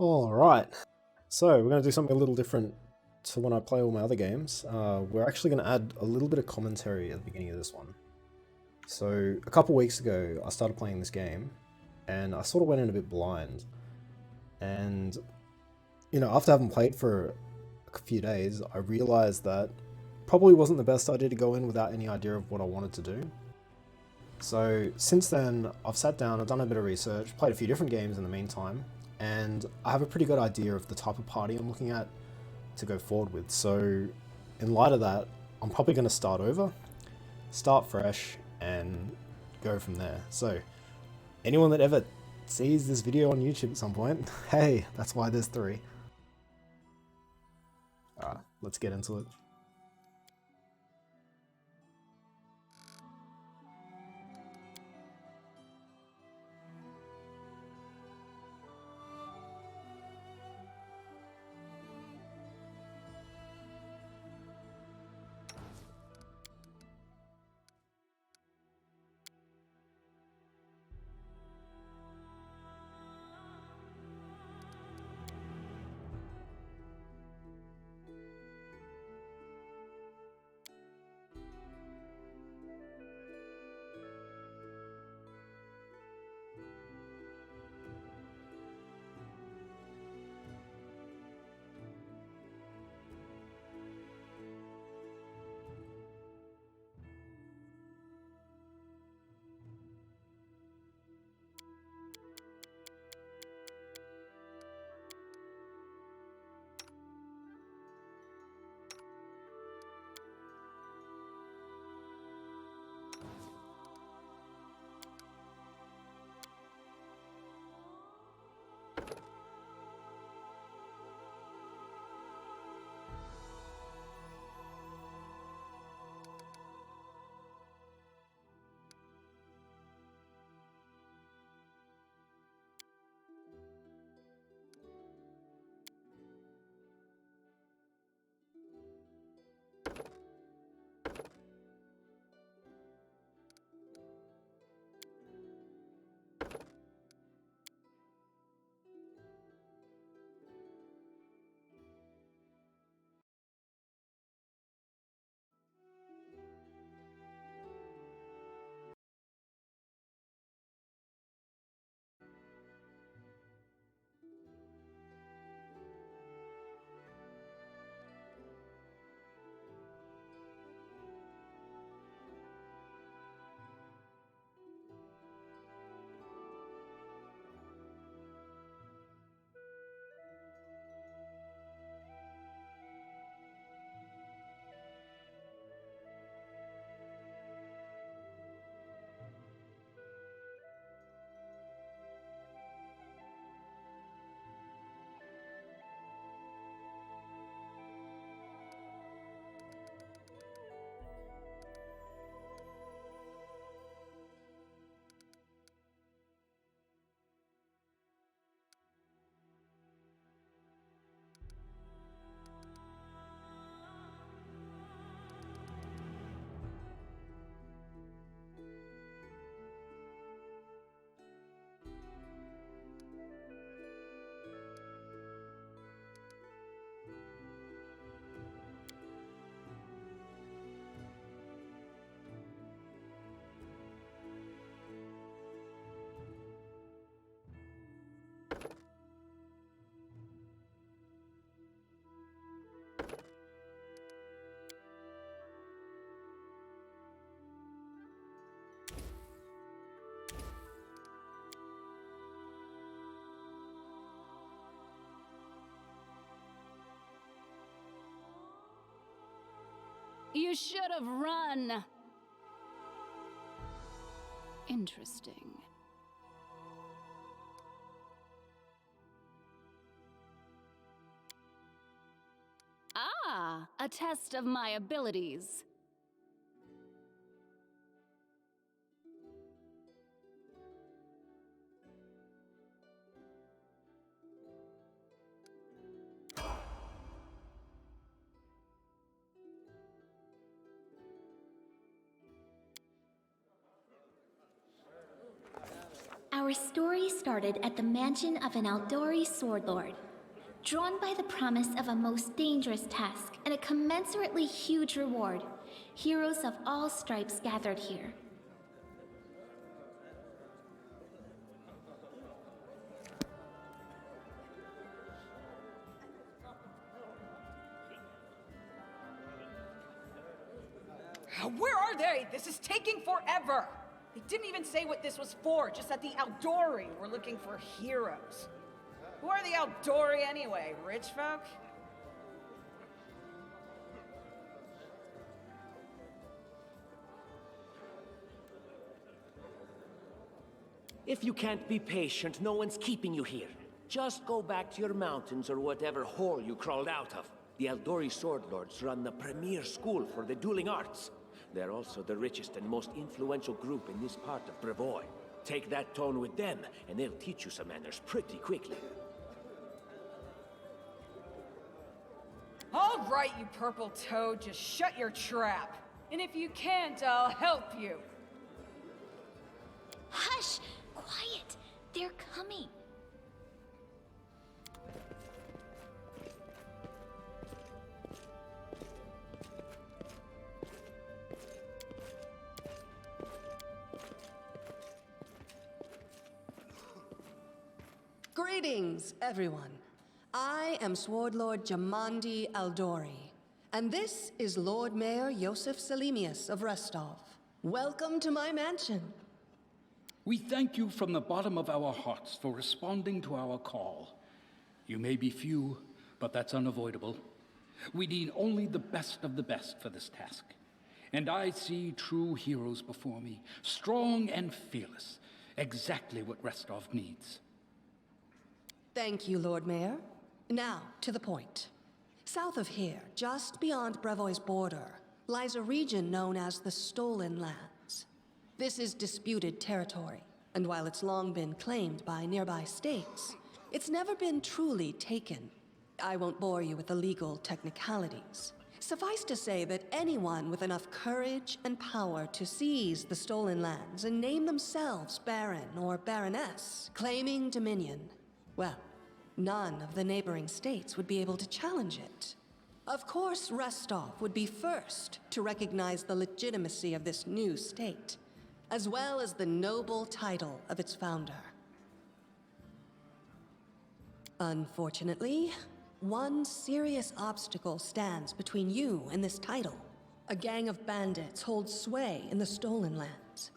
Alright, so we're going to do something a little different to when I play all my other games. We're actually going to add a little bit of commentary at the beginning of this one. So a couple weeks ago, I started playing this game, and I sort of went in a bit blind. And, after having played for a few days, I realized that probably wasn't the best idea to go in without any idea of what I wanted to do. So since then, I've sat down, I've done a bit of research, played a few different games in the meantime, and I have a pretty good idea of the type of party I'm looking at to go forward with. So in light of that, I'm probably going to start over, start fresh, and go from there. So anyone that ever sees this video on YouTube at some point, hey, that's why there's 3. Alright, let's get into it. You should have run. Interesting. Ah, a test of my abilities. Our Our story started at the mansion of an Aldori sword lord. Drawn by the promise of a most dangerous task and a commensurately huge reward, heroes of all stripes gathered here. Where are they? This is taking forever! They didn't even say what this was for, just that the Aldori were looking for heroes. Who are the Aldori anyway? Rich folk? If you can't be patient, no one's keeping you here. Just go back to your mountains or whatever hole you crawled out of. The Aldori Sword Lords run the premier school for the dueling arts. They're also the richest and most influential group in this part of Brevoy. Take that tone with them, and they'll teach you some manners pretty quickly. All right, you purple toad, just shut your trap. And if you can't, I'll help you. Hush! Quiet! They're coming. Greetings, everyone. I am Sword Lord Jamandi Aldori, and this is Lord Mayor Yosef Selimius of Restov. Welcome to my mansion. We thank you from the bottom of our hearts for responding to our call. You may be few, but that's unavoidable. We need only the best of the best for this task. And I see true heroes before me, strong and fearless, exactly what Restov needs. Thank you, Lord Mayor. Now, to the point. South of here, just beyond Brevoy's border, lies a region known as the Stolen Lands. This is disputed territory, and while it's long been claimed by nearby states, it's never been truly taken. I won't bore you with the legal technicalities. Suffice to say that anyone with enough courage and power to seize the Stolen Lands and name themselves Baron or Baroness, claiming dominion, well, none of the neighboring states would be able to challenge it. Of course, Restov would be first to recognize the legitimacy of this new state, as well as the noble title of its founder. Unfortunately, one serious obstacle stands between you and this title. A gang of bandits holds sway in the Stolen Lands.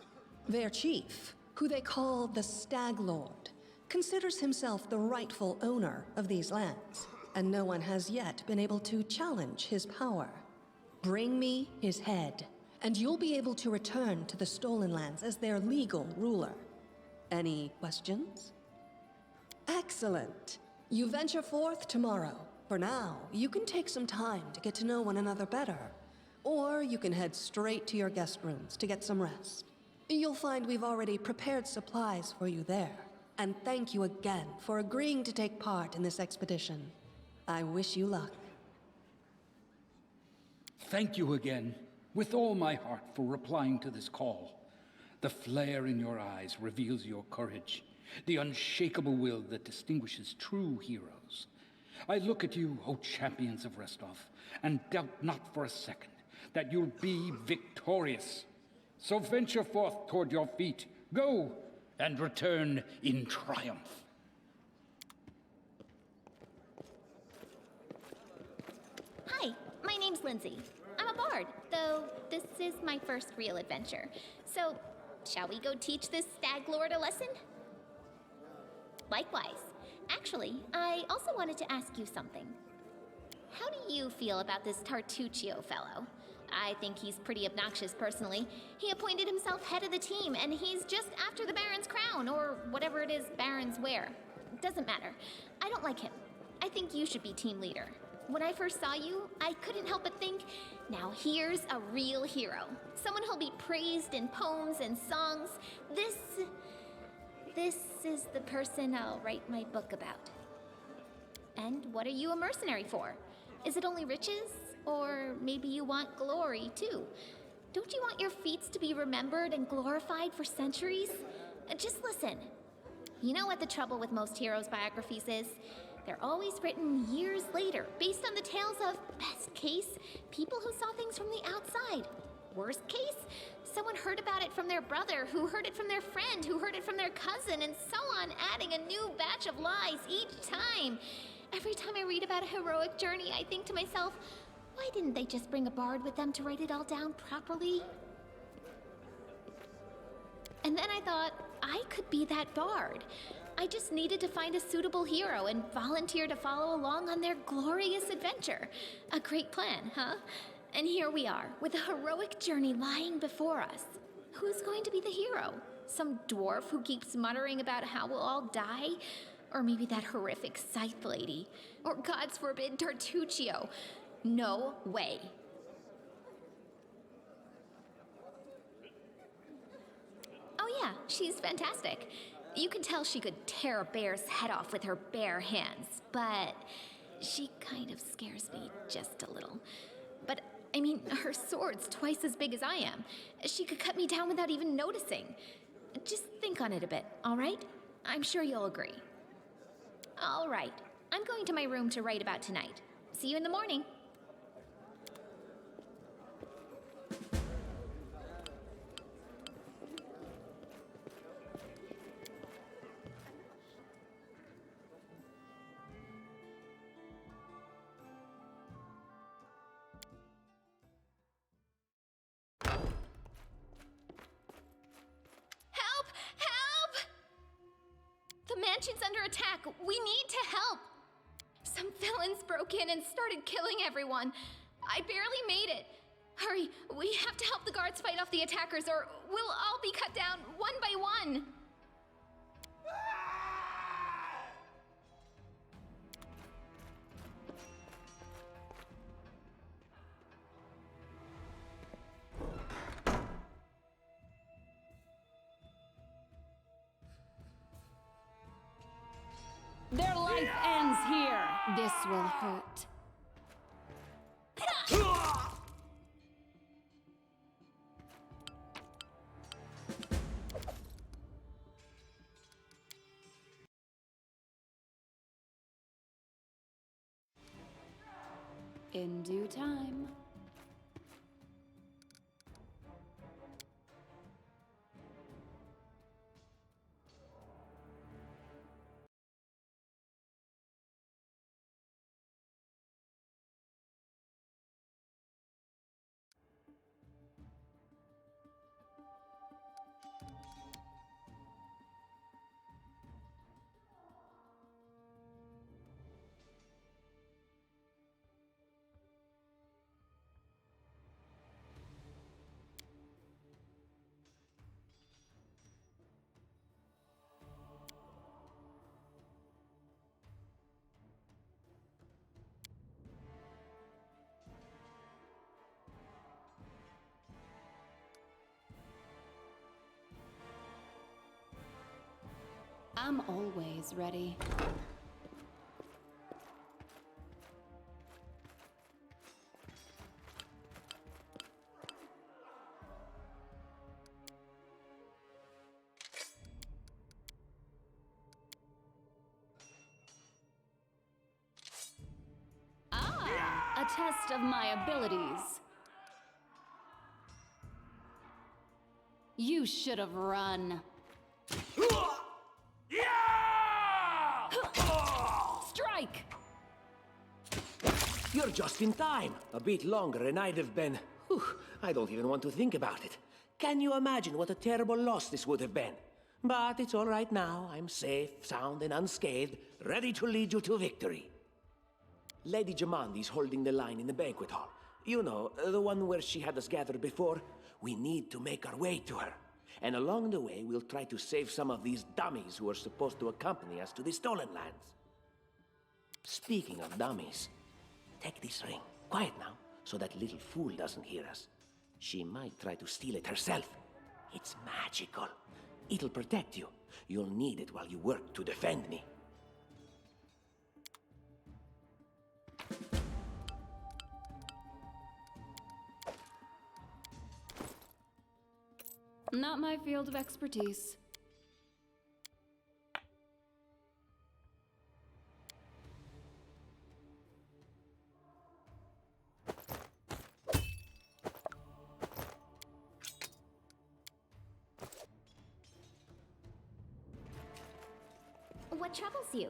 Their chief, who they call the Stag Lord, considers himself the rightful owner of these lands, and no one has yet been able to challenge his power. Bring me his head, and you'll be able to return to the Stolen Lands as their legal ruler. Any questions? Excellent. You venture forth tomorrow. For now, you can take some time to get to know one another better, or you can head straight to your guest rooms to get some rest. You'll find we've already prepared supplies for you there. And thank you again for agreeing to take part in this expedition. I wish you luck. Thank you again, with all my heart, for replying to this call. The flare in your eyes reveals your courage, the unshakable will that distinguishes true heroes. I look at you, O champions of Restov, and doubt not for a second that you'll be victorious. So venture forth toward your feet. Go! And return in triumph. Hi, my name's Lindsay. I'm a bard, though this is my first real adventure. So, shall we go teach this Stag Lord a lesson? Likewise. Actually, I also wanted to ask you something. How do you feel about this Tartuccio fellow? I think he's pretty obnoxious personally. He appointed himself head of the team, and he's just after the Baron's crown, or whatever it is Barons wear. Doesn't matter. I don't like him. I think you should be team leader. When I first saw you, I couldn't help but think, now here's a real hero. Someone who'll be praised in poems and songs. This is the person I'll write my book about. And what are you a mercenary for? Is it only riches? Or maybe you want glory, too. Don't you want your feats to be remembered and glorified for centuries? Just listen. You know what the trouble with most heroes' biographies is? They're always written years later, based on the tales of, best case, people who saw things from the outside. Worst case, someone heard about it from their brother, who heard it from their friend, who heard it from their cousin, and so on, adding a new batch of lies each time. Every time I read about a heroic journey, I think to myself, why didn't they just bring a bard with them to write it all down properly? And then I thought, I could be that bard. I just needed to find a suitable hero and volunteer to follow along on their glorious adventure. A great plan, huh? And here we are, with a heroic journey lying before us. Who's going to be the hero? Some dwarf who keeps muttering about how we'll all die? Or maybe that horrific scythe lady? Or, God's forbid, Tartuccio? No way. Oh yeah, she's fantastic. You can tell she could tear a bear's head off with her bare hands, but she kind of scares me just a little. But, I mean, her sword's twice as big as I am. She could cut me down without even noticing. Just think on it a bit, all right? I'm sure you'll agree. All right, I'm going to my room to write about tonight. See you in the morning. Help! Help! The mansion's under attack. We need to help. Some villains broke in and started killing everyone. I barely made it. Hurry, we have to help the guards fight off the attackers or we'll all be cut down one by one. Their life ends here. This will hurt. In due time. I'm always ready. Ah, a test of my abilities. You should have run. Strike! You're just in time. A bit longer and I'd have been... Whew, I don't even want to think about it. Can you imagine what a terrible loss this would have been? But it's all right now. I'm safe, sound, and unscathed, ready to lead you to victory. Lady Jamandi's holding the line in the banquet hall. You know, the one where she had us gathered before. We need to make our way to her. And along the way, we'll try to save some of these dummies who are supposed to accompany us to the Stolen Lands. Speaking of dummies, take this ring. Quiet now, so that little fool doesn't hear us. She might try to steal it herself. It's magical. It'll protect you. You'll need it while you work to defend me. Not my field of expertise. what troubles you?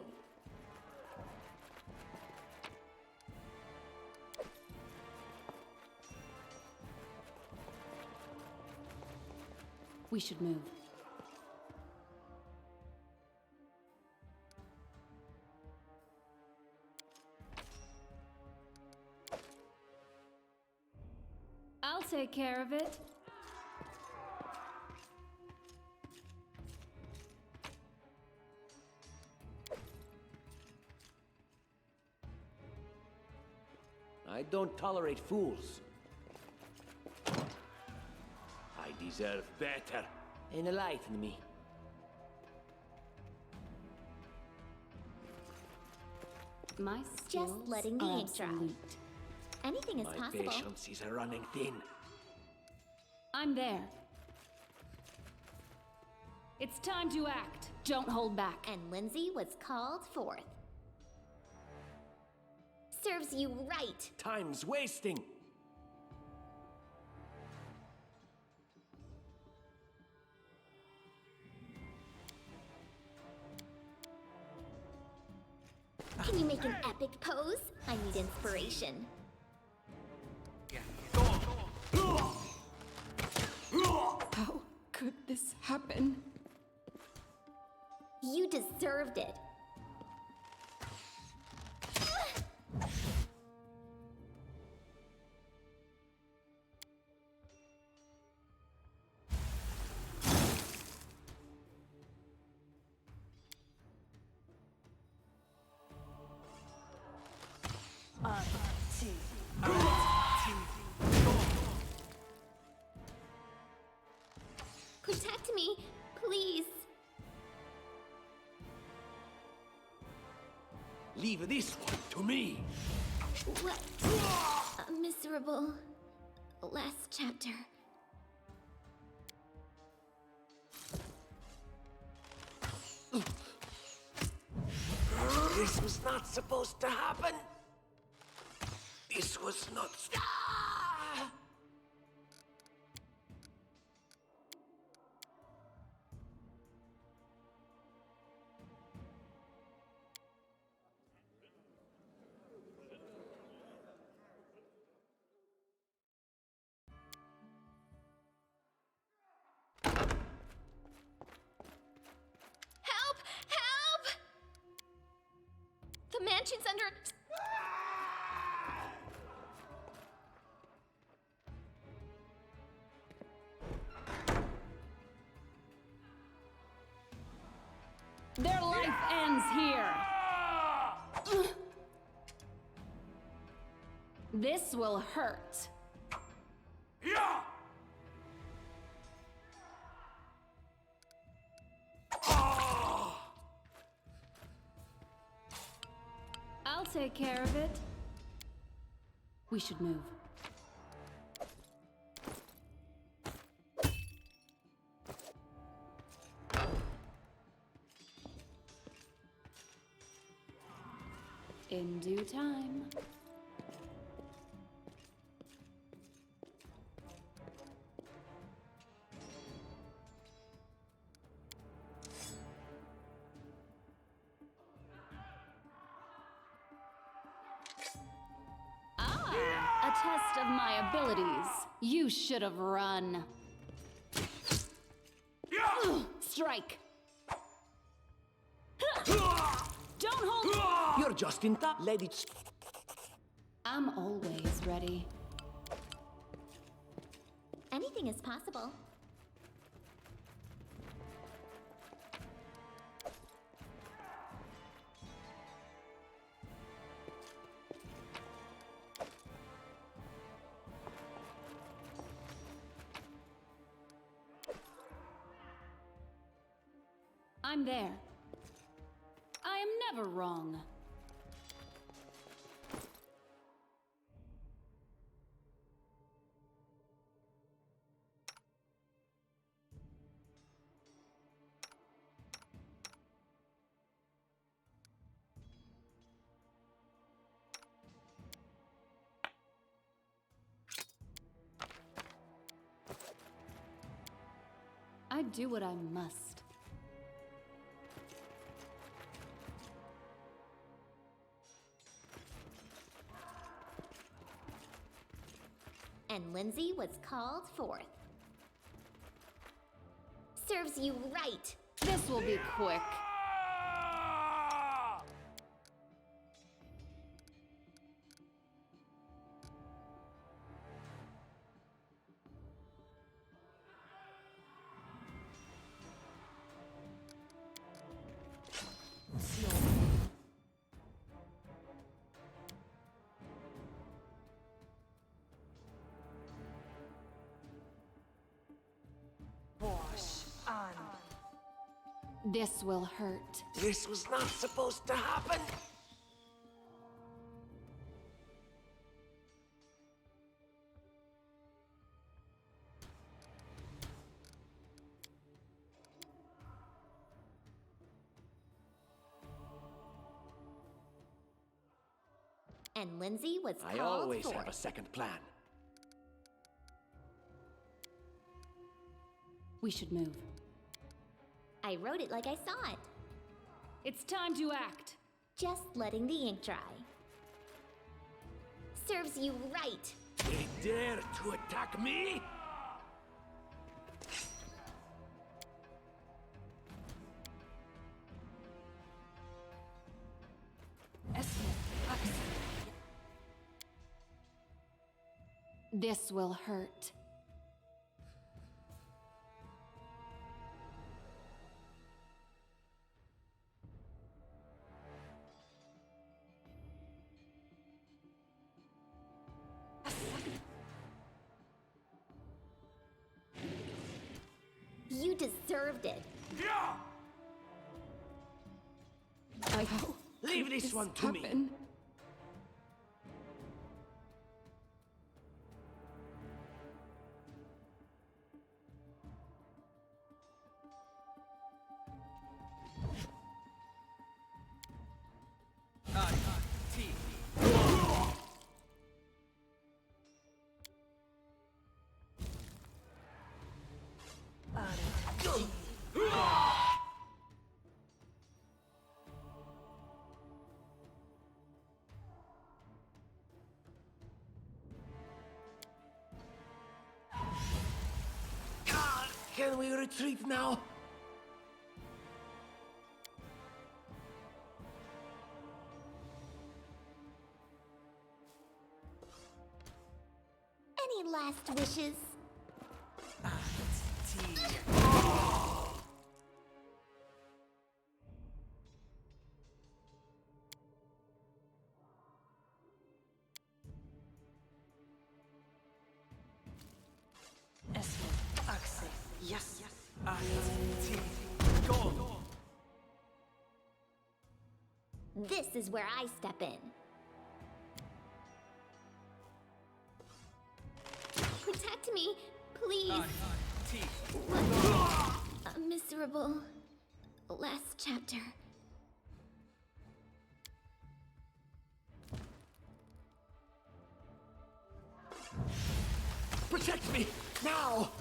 We should move. I'll take care of it. I don't tolerate fools. I deserve better. Enlighten me. My skills Just letting the are ink dry. obsolete. Anything is My possible. patience is running thin. I'm there. It's time to act. Don't hold back. And Lindsay was called forth. Serves you right. Time's wasting. Can you make an epic pose? I need inspiration. How could this happen? You deserved it. Protect me, please. Leave this one to me. What a miserable last chapter. This was not supposed to happen. This was not. Ah! Help! Help! The mansion's under... Their life ends here. This will hurt. I'll take care of it. We should move. In due time. A test of my abilities. You should have run. Strike. Don't hold. You're just in time. Let it. I'm always ready. Anything is possible. I'm there. I am never wrong. I do what I must. And Lindsay was called forth. Serves you right. This will be quick. This will hurt. This was not supposed to happen! And Lindsay was I called always forth. have a second plan. We should move. I wrote it like I saw it. It's time to act. Just letting the ink dry. Serves you right. They dare to attack me? This will hurt. You deserved it. I hope. Leave this one to me. happen? Can we retreat now? Any last wishes? This is where I step in. Protect me, please. A miserable last chapter. Protect me! Now!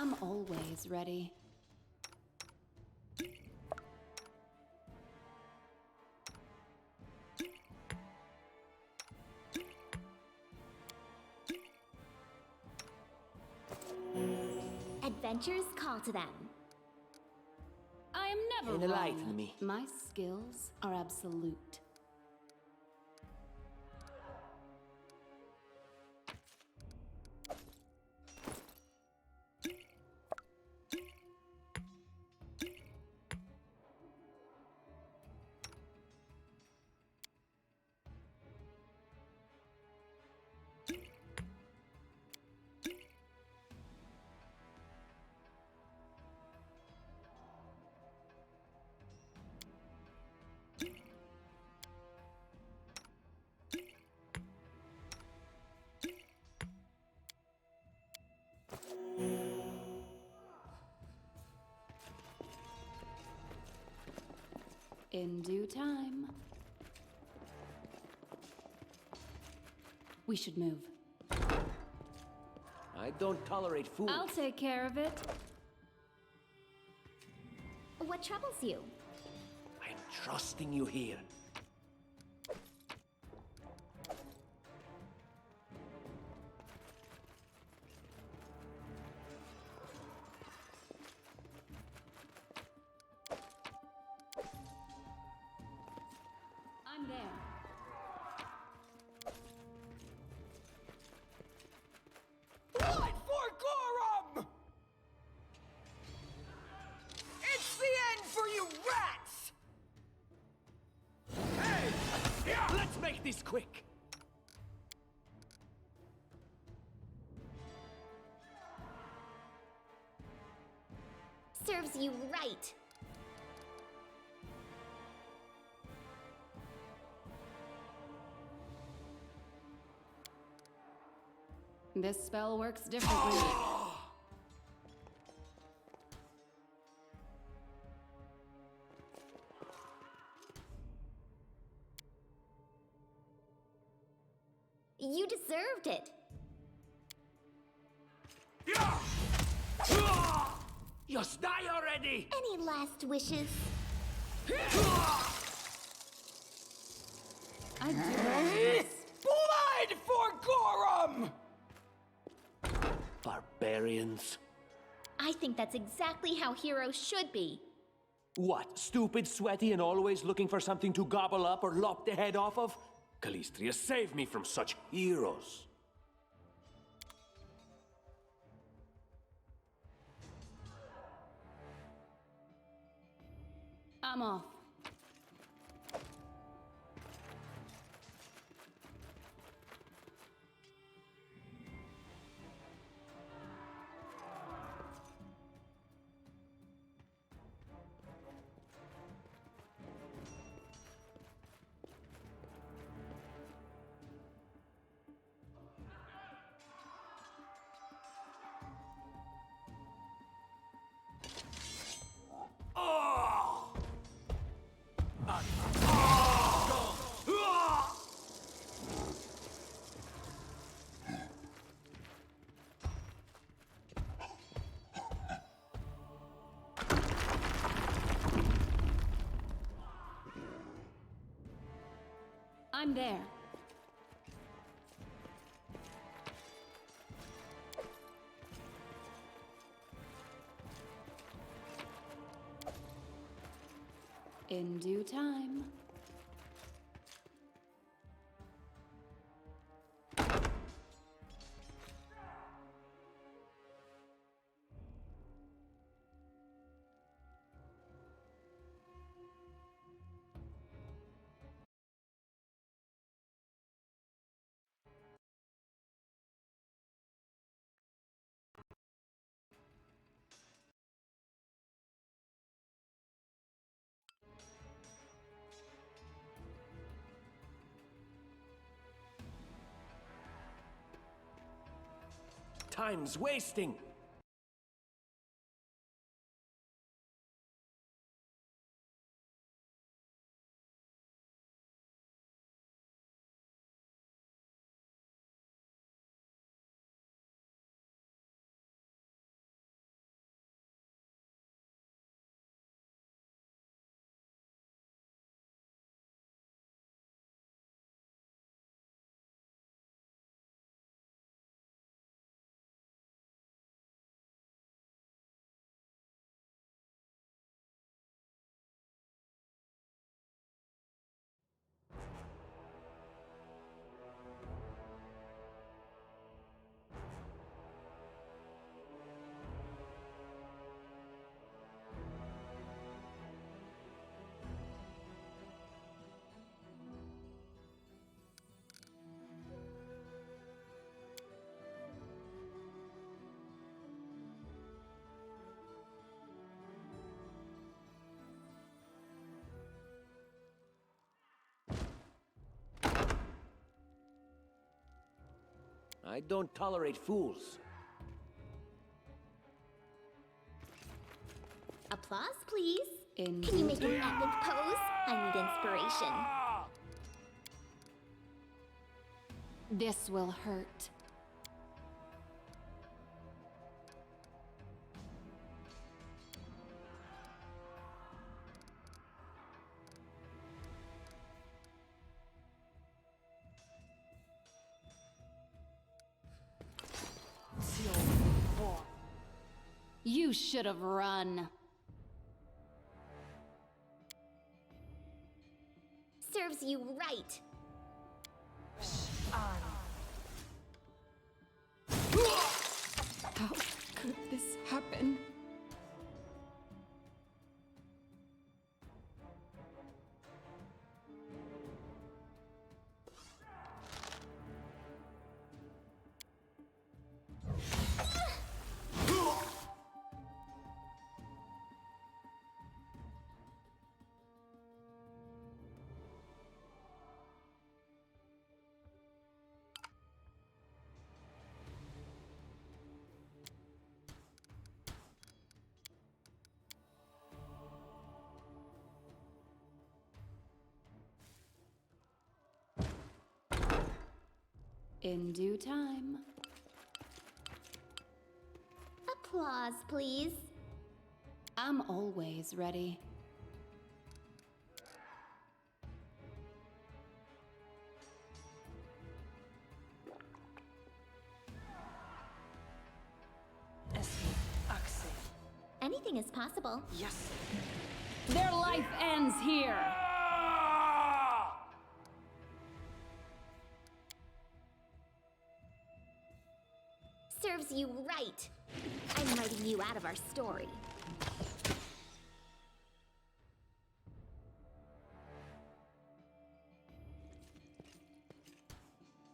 I'm always ready. Adventures call to them. I am never Enlighten wrong. me. My skills are absolute. In due time. We should move. I don't tolerate fools. I'll take care of it. What troubles you? I'm trusting you here. I'm there. Blood for Gorum! It's the end for you rats! Hey! Let's make this quick! Serves you right. This spell works differently. You deserved it. Just die already! Any last wishes? I do this. Blood for Gorum! Barbarians. I think that's exactly how heroes should be. What, stupid, sweaty, and always looking for something to gobble up or lop the head off of? Calistria, save me from such heroes. I'm off. I'm there. In due time. Time's wasting. I don't tolerate fools. Applause, please. In Can you make an epic pose? I need inspiration. This will hurt. You should have run. Serves you right. How could this happen? In due time. Applause, please. I'm always ready. Anything is possible. Yes. Their life ends here. Serves you right. I'm writing you out of our story.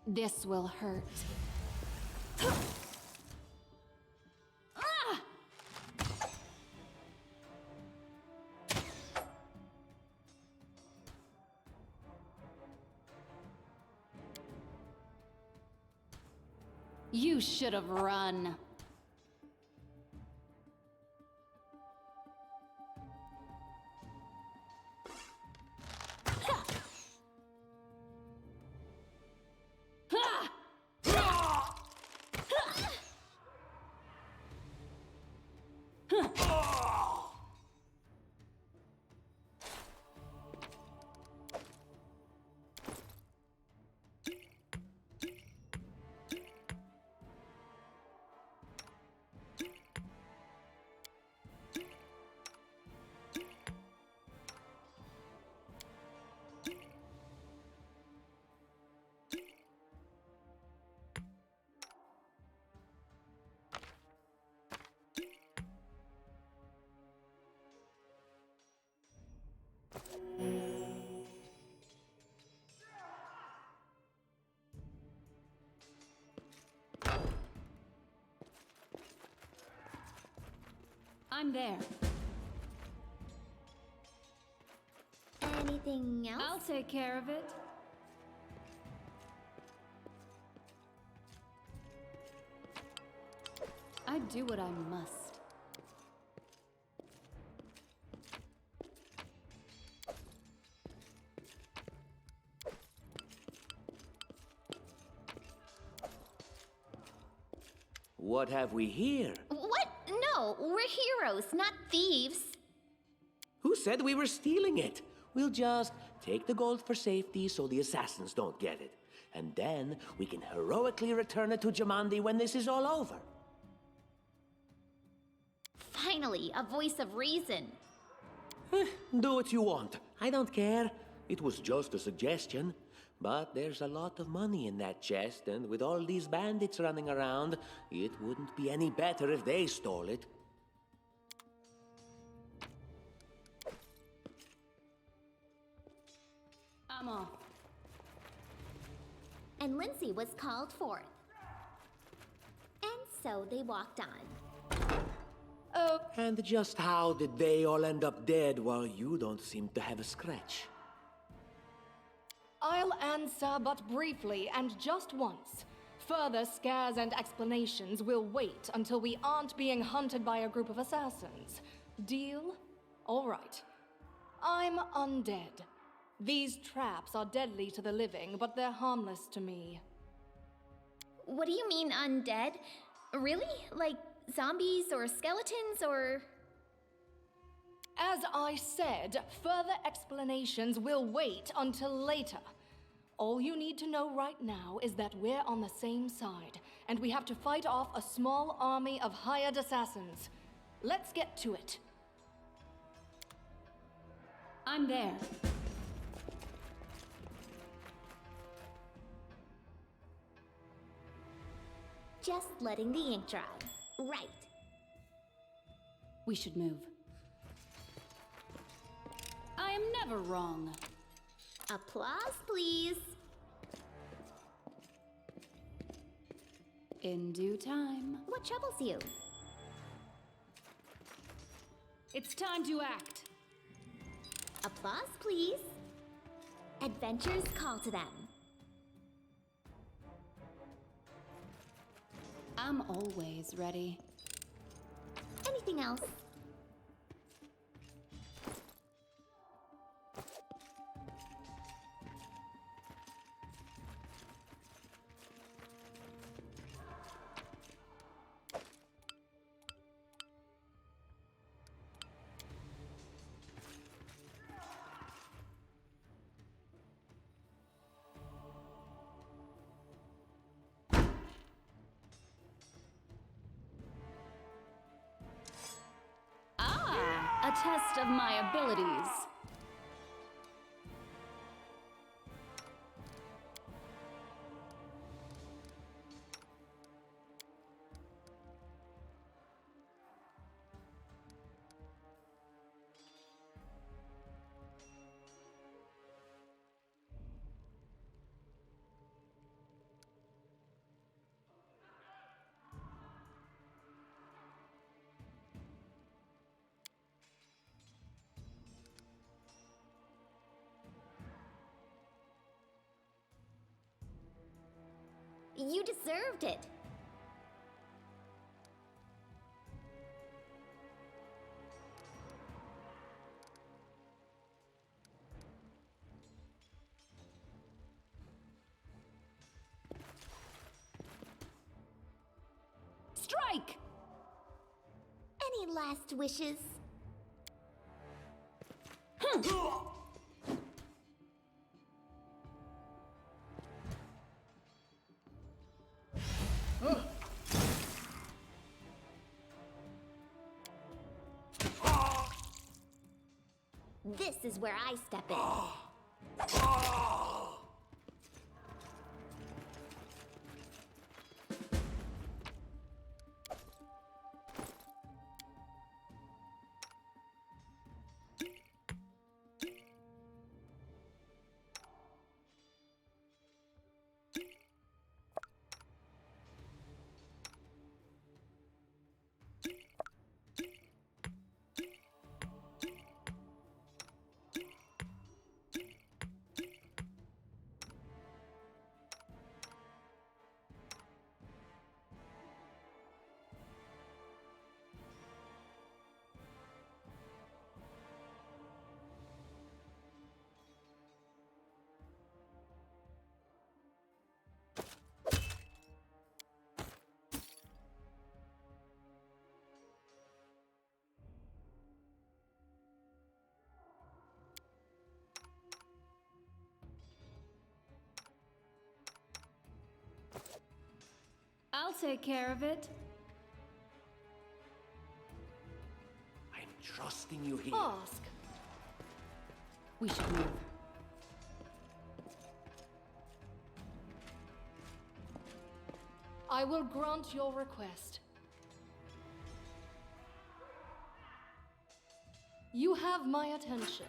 This will hurt. You should have run. I'm there. Anything else? I'll take care of it. I do what I must. What have we here? What? No, we're heroes, not thieves. Who said we were stealing it? We'll just take the gold for safety so the assassins don't get it. And then we can heroically return it to Jamandi when this is all over. Finally, a voice of reason. Do what you want. I don't care. It was just a suggestion. But there's a lot of money in that chest, and with all these bandits running around, it wouldn't be any better if they stole it. I'm off. And Lindsay was called forth. And so they walked on. Oh, And just how did they all end up dead while you don't seem to have a scratch? I'll answer but briefly and just once. Further scares and explanations will wait until we aren't being hunted by a group of assassins. Deal? All right. I'm undead. These traps are deadly to the living, but they're harmless to me. What do you mean, undead? Really? Like zombies or skeletons or... As I said, further explanations will wait until later. All you need to know right now is that we're on the same side, and we have to fight off a small army of hired assassins. Let's get to it. I'm there. Just letting the ink dry. Right. We should move. I am never wrong. Applause, please. In due time. What troubles you? It's time to act. Applause, please. Adventures call to them. I'm always ready. Anything else? A test of my abilities. You deserved it. Strike! Any last wishes? This is where I step in. I'll take care of it. I'm trusting you here. Ask. We should move. I will grant your request. You have my attention.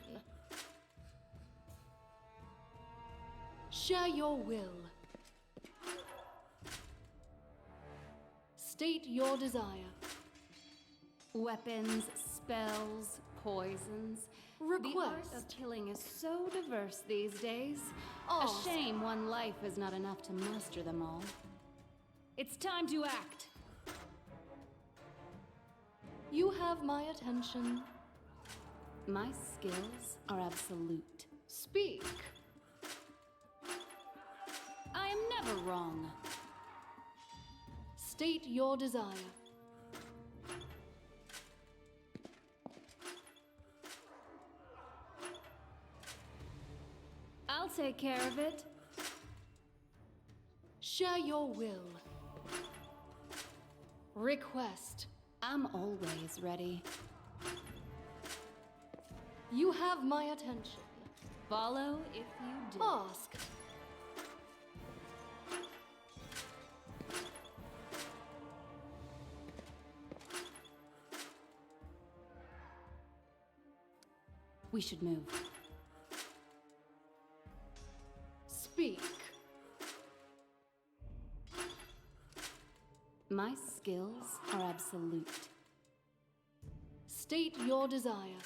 Share your will. State your desire. Weapons, spells, poisons. The art Request. of killing is so diverse these days. Ask. A shame one life is not enough to master them all. It's time to act. You have my attention. My skills are absolute. Speak. I am never wrong. State your desire. I'll take care of it. Share your will. Request. I'm always ready. You have my attention. Follow if you do. Ask. We should move. Speak. My skills are absolute. State your desire.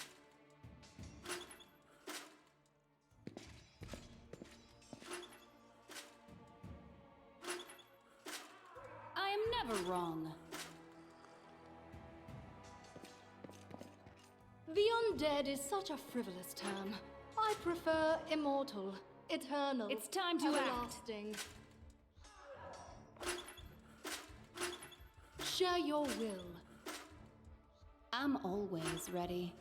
I am never wrong. The undead is such a frivolous term. I prefer immortal, eternal. It's time to act. everlasting. Share your will. I'm always ready.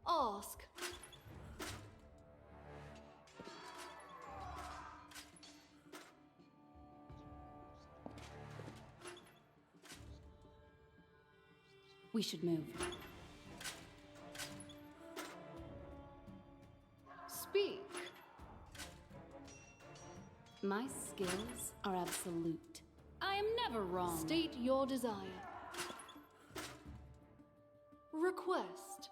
Ask. We should move. Speak. My skills are absolute. I am never wrong. State your desire. Request.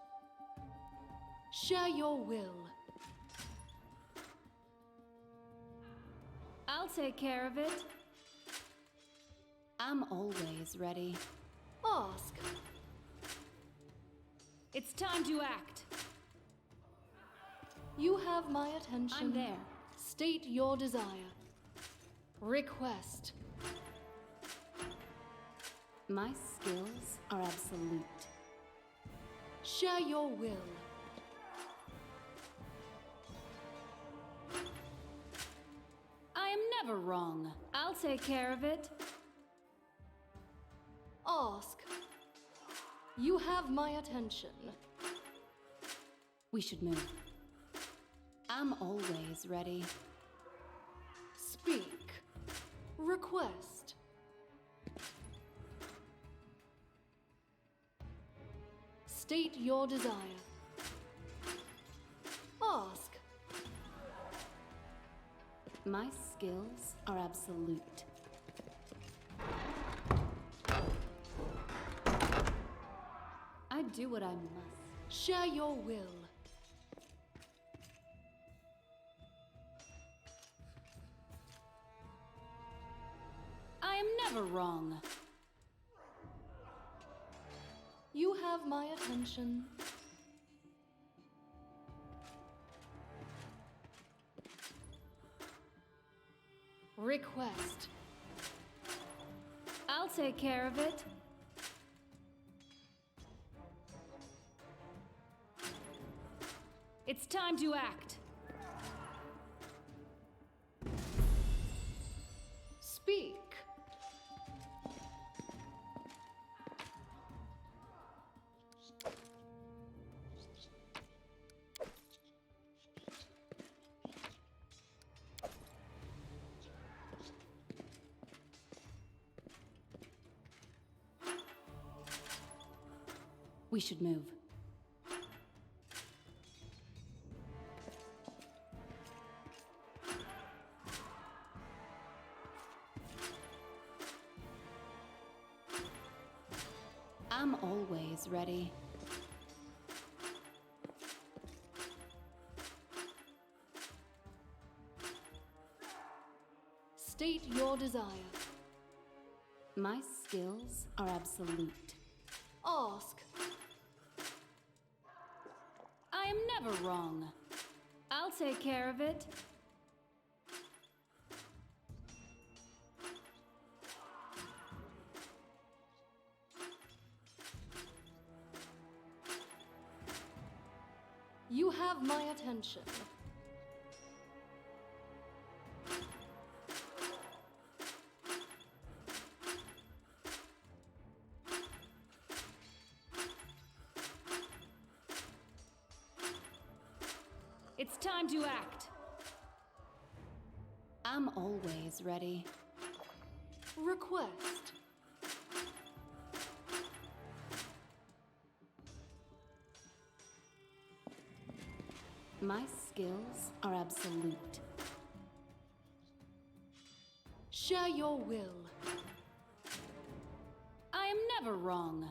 Share your will. I'll take care of it. I'm always ready. Ask. It's time to act. You have my attention. I'm there. State your desire. Request. My skills are absolute. Share your will. I am never wrong. I'll take care of it. Ask. You have my attention. We should move. I'm always ready. Speak. Request. State your desire. Ask. My skills are absolute. I do what I must. Share your will. I am never wrong. You have my attention. Request. I'll take care of it. It's time to act. Speak. We should move. I'm always ready. State your desire. My skills are absolute. Ask. I am never wrong. I'll take care of it. have my attention. It's time to act. I'm always ready. Request. My skills are absolute. Share your will. I am never wrong.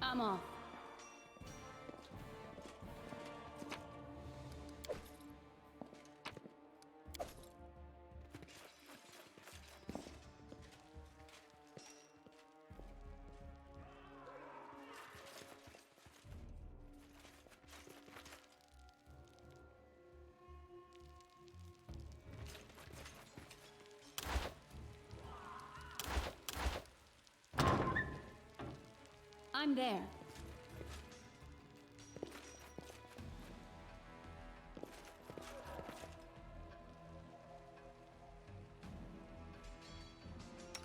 I'm off. I'm there.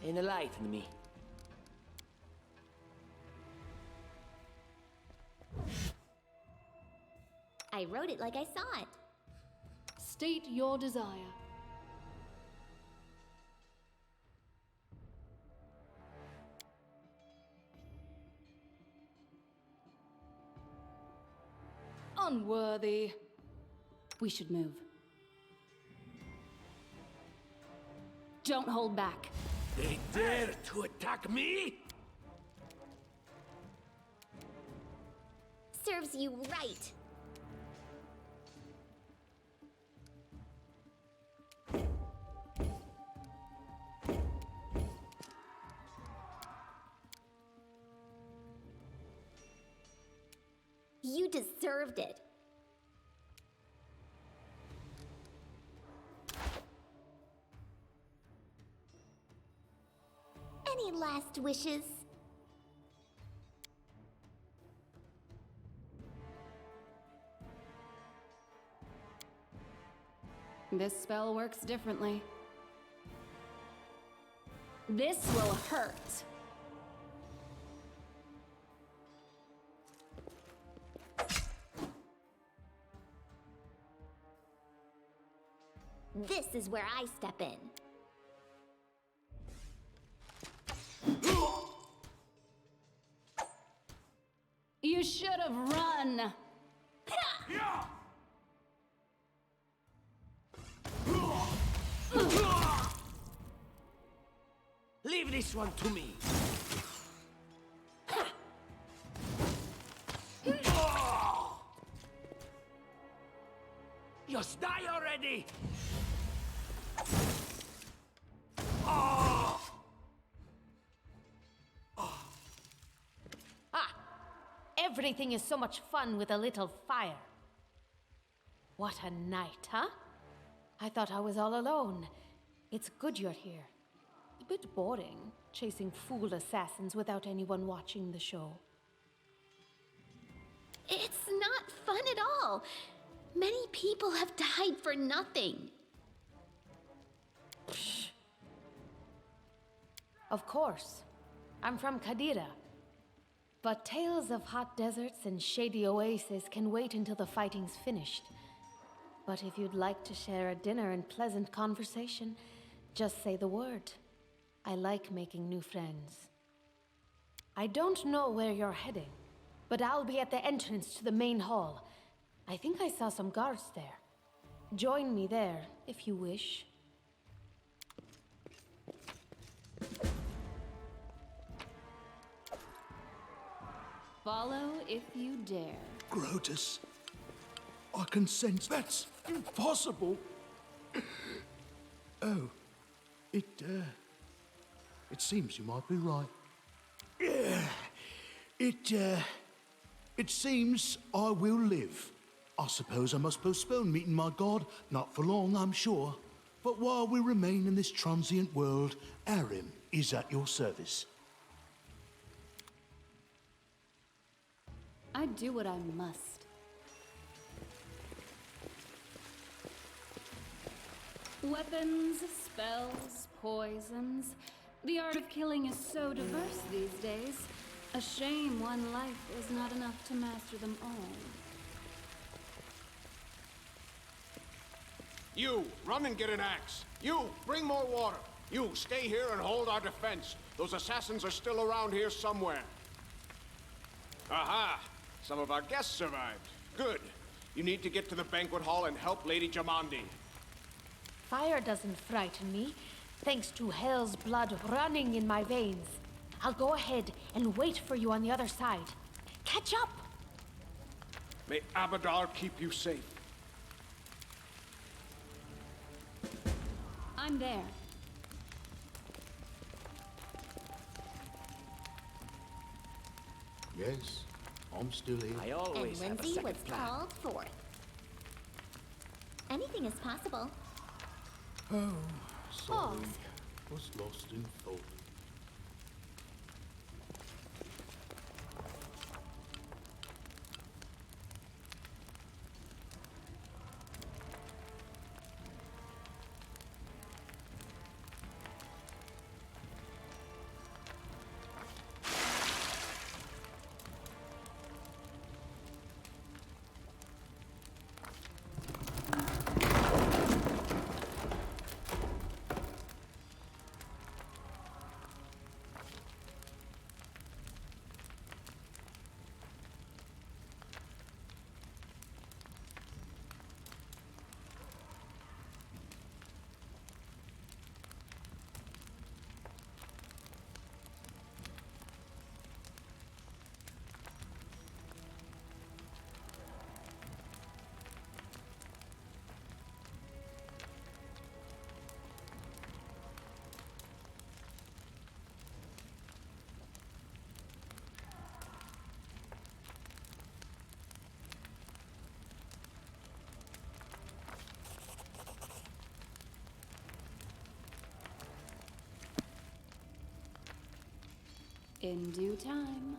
Enlighten me. I wrote it like I saw it. State your desire. Unworthy. We should move. Don't hold back. They dare to attack me? Serves you right. You deserved it. Any last wishes? This spell works differently. This will hurt. This is where I step in. You should have run. Leave this one to me. Just die already! Everything is so much fun with a little fire. What a night, huh? I thought I was all alone. It's good you're here. A bit boring, chasing fool assassins without anyone watching the show. It's not fun at all. Many people have died for nothing. Of course. I'm from Kadira. But tales of hot deserts and shady oases can wait until the fighting's finished. But if you'd like to share a dinner and pleasant conversation, just say the word. I like making new friends. I don't know where you're heading, but I'll be at the entrance to the main hall. I think I saw some guards there. Join me there, if you wish. Follow if you dare. Grotus, I can sense that's impossible. Oh, it seems you might be right. It seems I will live. I suppose I must postpone meeting my god, not for long, I'm sure. But while we remain in this transient world, Arim is at your service. I do what I must. Weapons, spells, poisons. The art of killing is so diverse these days. A shame one life is not enough to master them all. You, run and get an axe. You, bring more water. You, stay here and hold our defense. Those assassins are still around here somewhere. Aha! Some of our guests survived. Good. You need to get to the banquet hall and help Lady Jamandi. Fire doesn't frighten me, thanks to hell's blood running in my veins. I'll go ahead and wait for you on the other side. Catch up! May Abadar keep you safe. I'm there. Yes, I'm still here. I And always have a Lindsay was second plan. called forth. Anything is possible. Oh, sorry. Was lost in thought. In due time.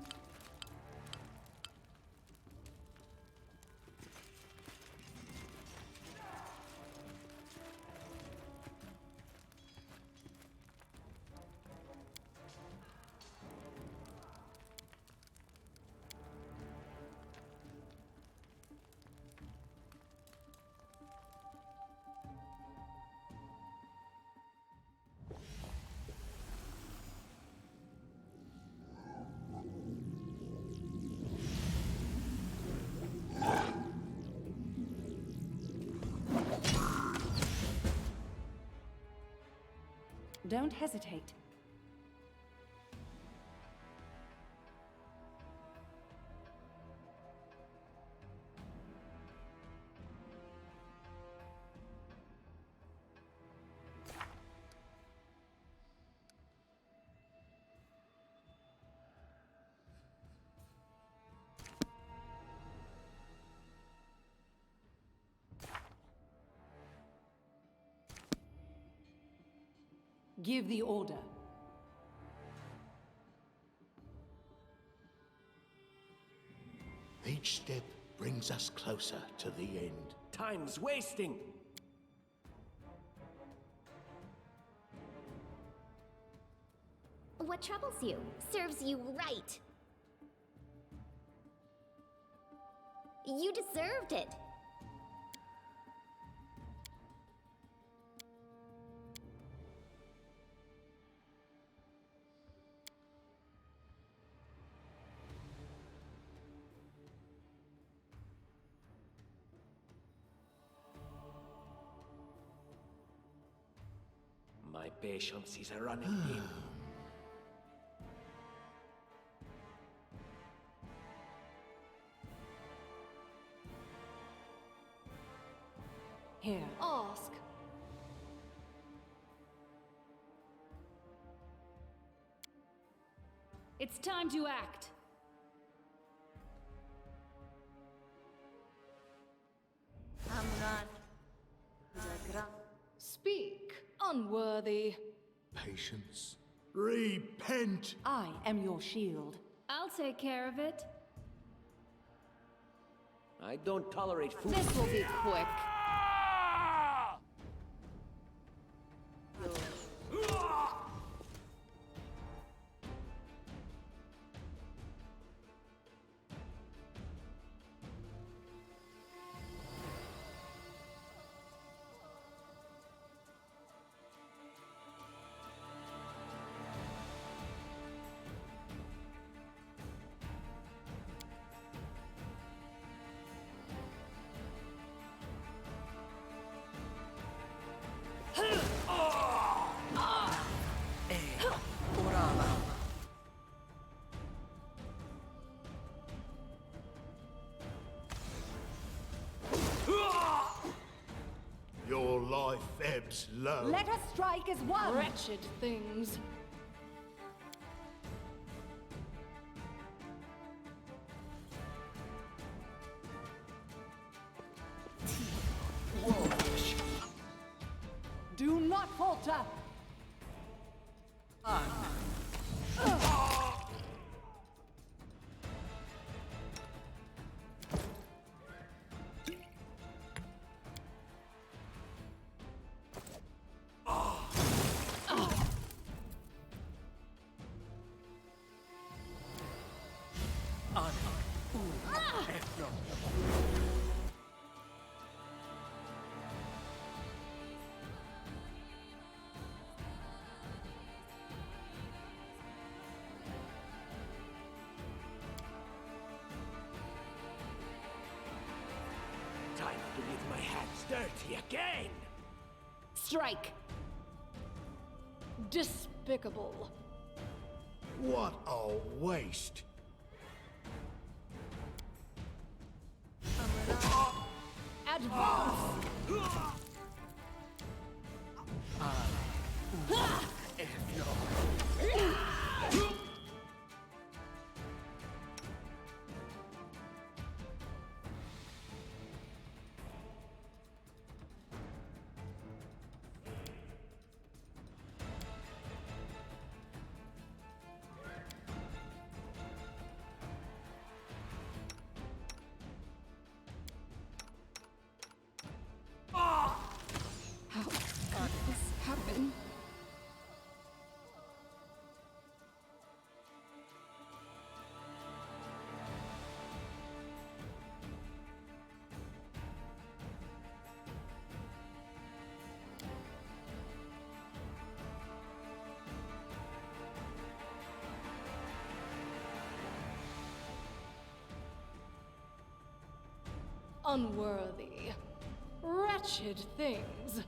Don't hesitate. Give the order. Each step brings us closer to the end. Time's wasting! What troubles you serves you right. You deserved it. My patience is running thin. Here. Ask. It's time to act. Speak, unworthy. Patience. Repent! I am your shield. I'll take care of it. I don't tolerate food. This will be quick. Your life ebbs low. Let us strike as one. Wretched things. Do not falter. Time to get my hands dirty again! Strike. Despicable. What a waste. Advance. How could this happen? Unworthy. Wretched things.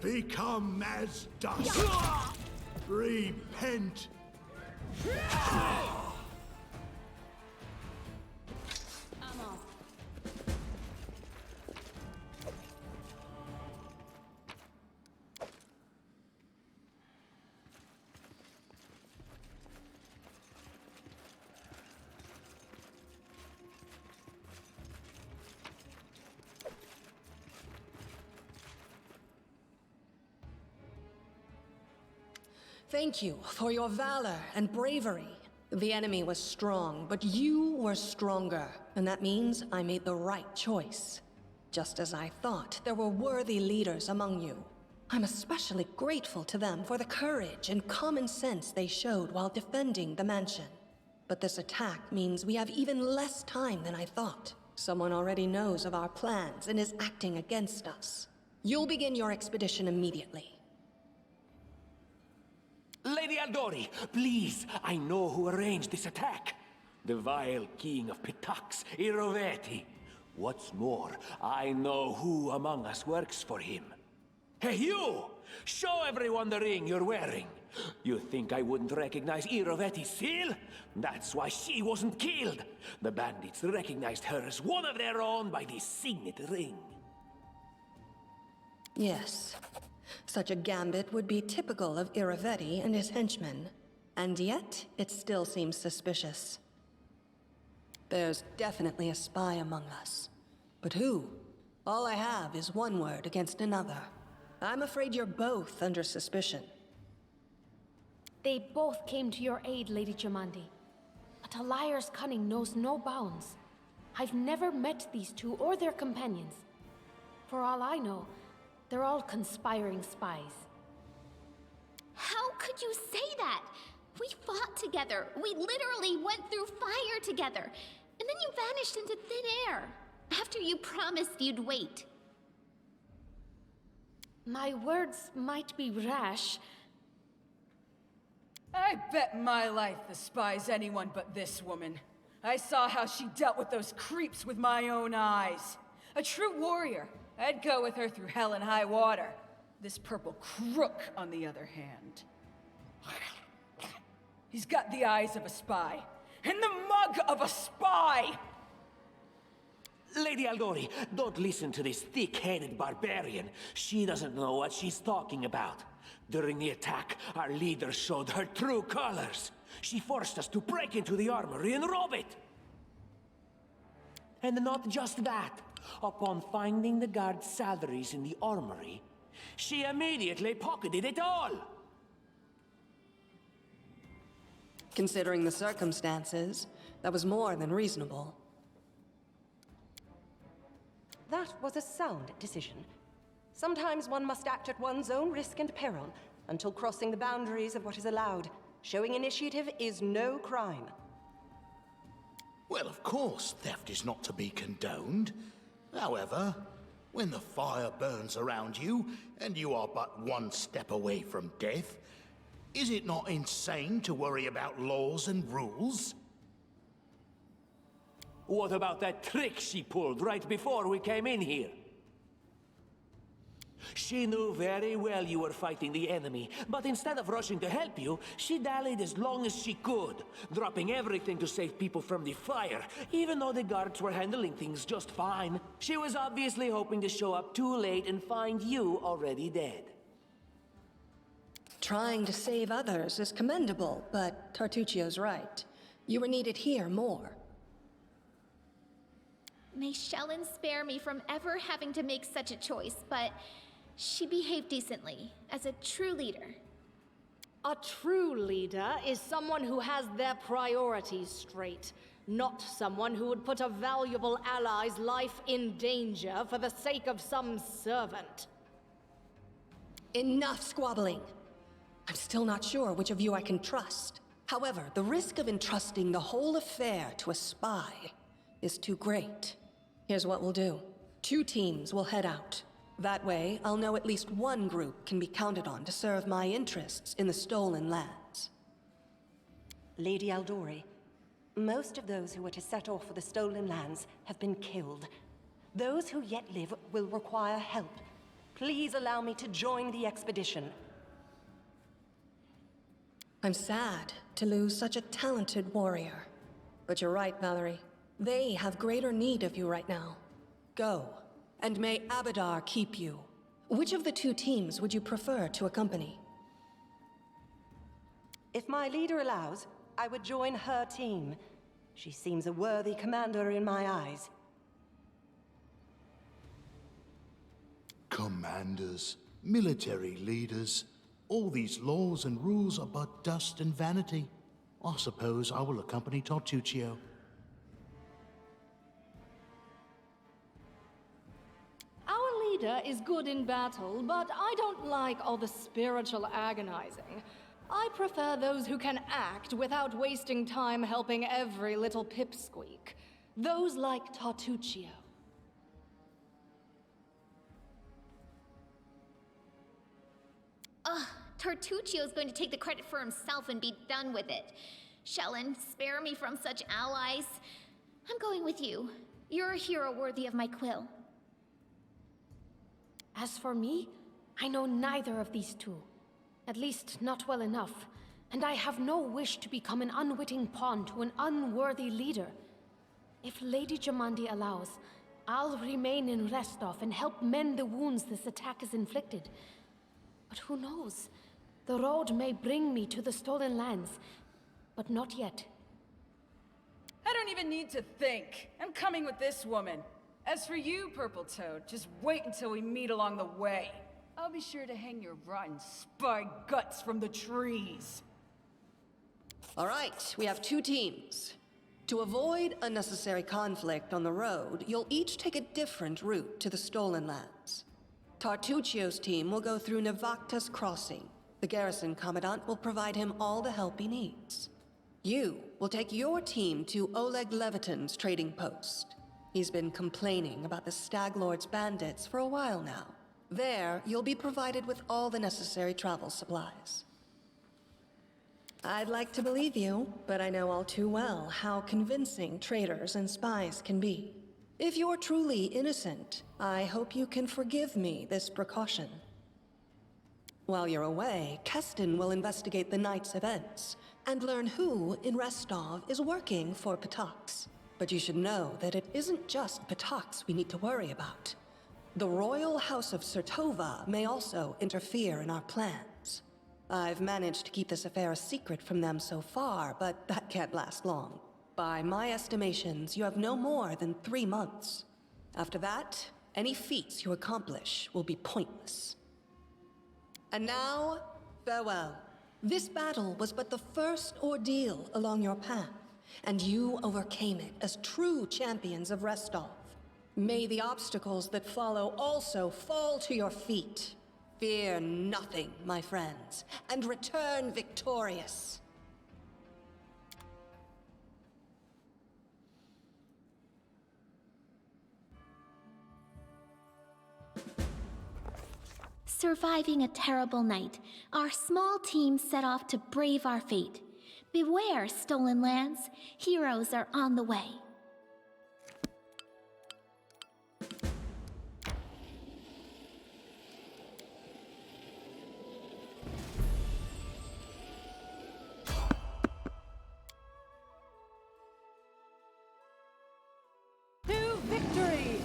Become as dust. Repent. I'm off. Thank you for your valor and bravery. The enemy was strong, but you were stronger, and that means I made the right choice. Just as I thought, there were worthy leaders among you. I'm especially grateful to them for the courage and common sense they showed while defending the mansion. But this attack means we have even less time than I thought. Someone already knows of our plans and is acting against us. You'll begin your expedition immediately. Lady Aldori, please, I know who arranged this attack. The vile king of Pitax, Iroveti. What's more, I know who among us works for him. Hey, you! Show everyone the ring you're wearing. You think I wouldn't recognize Iroveti's seal? That's why she wasn't killed. The bandits recognized her as one of their own by this signet ring. Yes. Such a gambit would be typical of Iroveti and his henchmen. And yet, it still seems suspicious. There's definitely a spy among us. But who? All I have is one word against another. I'm afraid you're both under suspicion. They both came to your aid, Lady Jamandi. But a liar's cunning knows no bounds. I've never met these two or their companions. For all I know, they're all conspiring spies. How could you say that? We fought together. We literally went through fire together. And then you vanished into thin air. After you promised you'd wait. My words might be rash. I bet my life the spy's anyone but this woman. I saw how she dealt with those creeps with my own eyes. A true warrior. I'd go with her through hell and high water. This purple crook, on the other hand. He's got the eyes of a spy, and the mug of a spy! Lady Aldori, don't listen to this thick-headed barbarian. She doesn't know what she's talking about. During the attack, our leader showed her true colors. She forced us to break into the armory and rob it. And not just that. Upon finding the guards' salaries in the armory, she immediately pocketed it all. Considering the circumstances, that was more than reasonable. That was a sound decision. Sometimes one must act at one's own risk and peril, until crossing the boundaries of what is allowed. Showing initiative is no crime. Well, of course, theft is not to be condoned. However, when the fire burns around you, and you are but one step away from death, is it not insane to worry about laws and rules? What about that trick she pulled right before we came in here? She knew very well you were fighting the enemy, but instead of rushing to help you, she dallied as long as she could, dropping everything to save people from the fire, even though the guards were handling things just fine. She was obviously hoping to show up too late and find you already dead. Trying to save others is commendable, but Tartuccio's right. You were needed here more. May Shellen spare me from ever having to make such a choice, but she behaved decently, as a true leader. A true leader is someone who has their priorities straight, not someone who would put a valuable ally's life in danger for the sake of some servant. Enough squabbling. I'm still not sure which of you I can trust. However, the risk of entrusting the whole affair to a spy is too great. Here's what we'll do. 2 teams will head out. That way, I'll know at least one group can be counted on to serve my interests in the stolen lands. Lady Aldori, most of those who were to set off for the stolen lands have been killed. Those who yet live will require help. Please allow me to join the expedition. I'm sad to lose such a talented warrior. But you're right, Valerie. They have greater need of you right now. Go, and may Abadar keep you. Which of the 2 teams would you prefer to accompany? If my leader allows, I would join her team. She seems a worthy commander in my eyes. Commanders, military leaders, all these laws and rules are but dust and vanity. I suppose I will accompany Tartuccio. Our leader is good in battle, but I don't like all the spiritual agonizing. I prefer those who can act without wasting time helping every little pipsqueak. Those like Tartuccio. Tartuccio's going to take the credit for himself and be done with it. Shellen, spare me from such allies. I'm going with you. You're a hero worthy of my quill. As for me, I know neither of these two. At least, not well enough. And I have no wish to become an unwitting pawn to an unworthy leader. If Lady Jamandi allows, I'll remain in Restov and help mend the wounds this attack has inflicted. But who knows? The road may bring me to the Stolen Lands, but not yet. I don't even need to think. I'm coming with this woman. As for you, Purple Toad, just wait until we meet along the way. I'll be sure to hang your rotten spy guts from the trees. All right, we have 2 teams. To avoid unnecessary conflict on the road, you'll each take a different route to the Stolen Lands. Tartuccio's team will go through Navakta's crossing. The garrison commandant will provide him all the help he needs. You will take your team to Oleg Levitin's trading post. He's been complaining about the Stag Lord's bandits for a while now. There, you'll be provided with all the necessary travel supplies. I'd like to believe you, but I know all too well how convincing traitors and spies can be. If you're truly innocent, I hope you can forgive me this precaution. While you're away, Keston will investigate the night's events and learn who in Restov is working for Patox. But you should know that it isn't just Patox we need to worry about. The Royal House of Sertova may also interfere in our plans. I've managed to keep this affair a secret from them so far, but that can't last long. By my estimations, you have no more than 3 months. After that, any feats you accomplish will be pointless. And now, farewell. This battle was but the first ordeal along your path, and you overcame it as true champions of Restov. May the obstacles that follow also fall to your feet. Fear nothing, my friends, and return victorious. Surviving a terrible night, our small team set off to brave our fate. Beware, Stolen Lands. Heroes are on the way. To victory!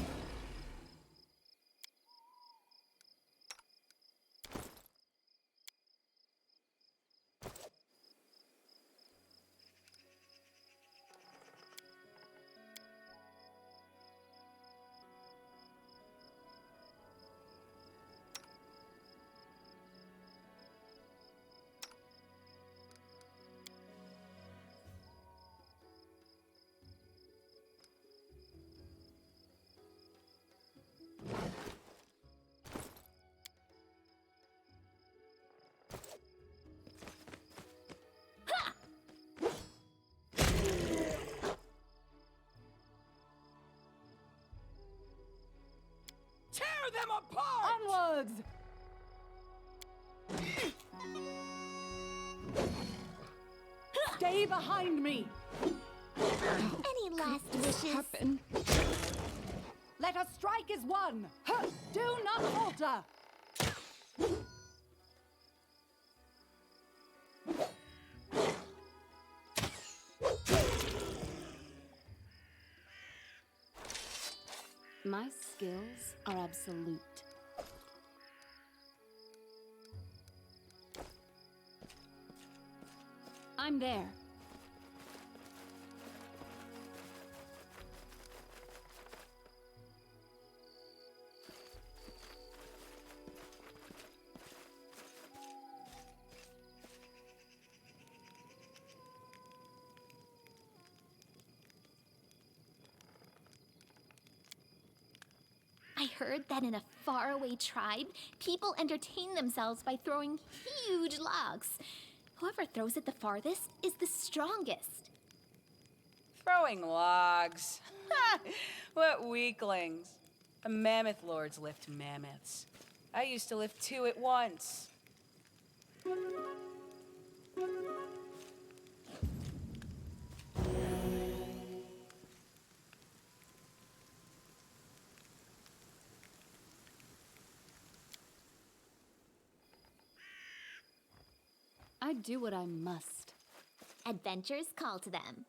Tear them apart! Onwards! Stay behind me! Any last wishes? Let us strike as one! Do not falter! My skills are absolute. I'm there. I heard that in a faraway tribe, people entertain themselves by throwing huge logs. Whoever throws it the farthest is the strongest. Throwing logs. Ha! What weaklings. The mammoth lords lift mammoths. I used to lift 2 at once. I do what I must. Adventures call to them.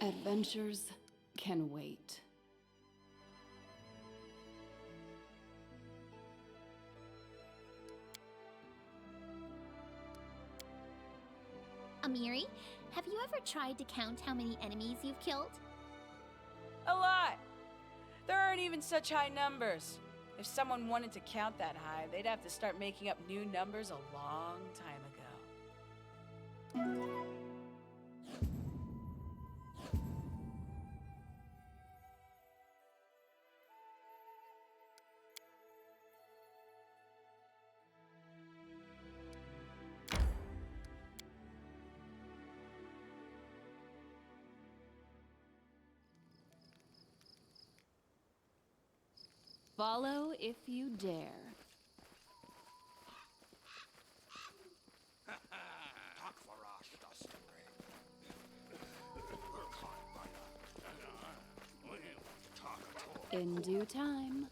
Adventures can wait. Amiri, have you ever tried to count how many enemies you've killed? A lot. There aren't even such high numbers. If someone wanted to count that high, they'd have to start making up new numbers a long time ago. Follow if you dare. In due time.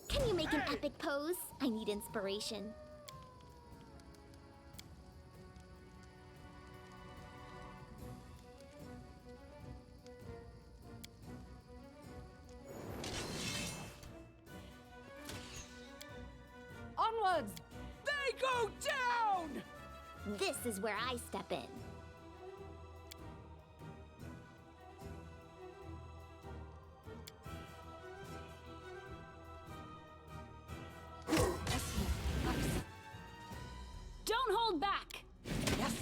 Can you make an epic pose? I need inspiration. Onwards! They go down! This is where I step in. Don't hold back! Yes!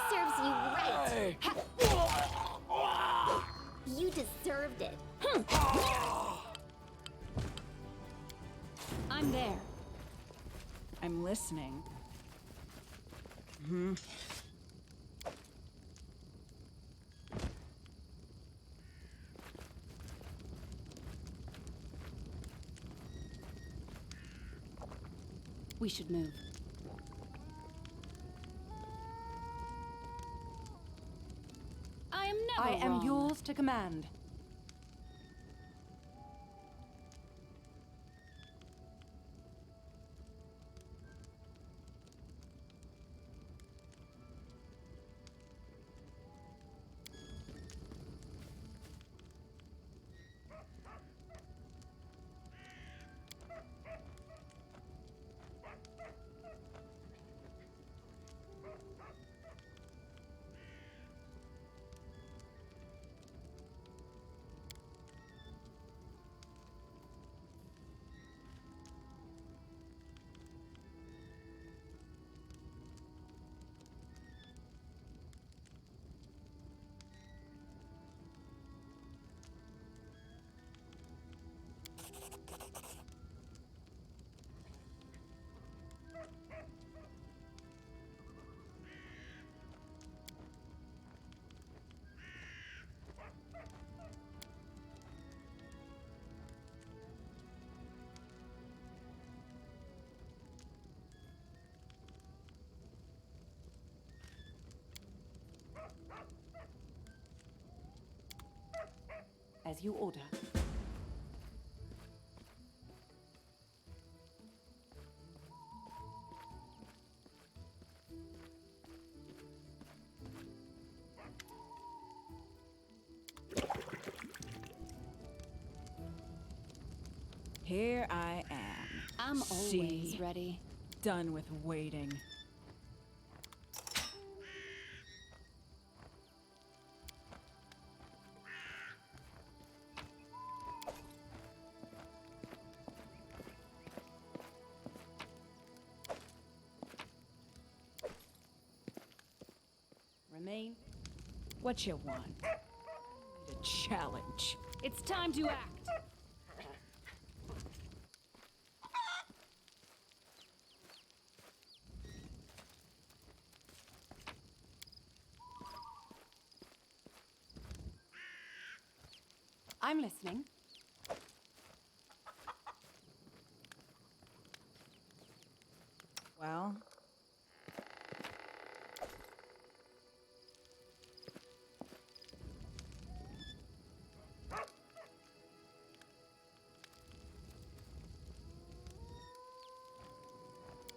Serves you right. You deserved it. I'm there. I'm listening. We should move. I am never I am wrong. yours to command. as you order. Here I am. I'm always See? ready. Done with waiting. Remain. What you want? A challenge. It's time to act. I'm listening. Well,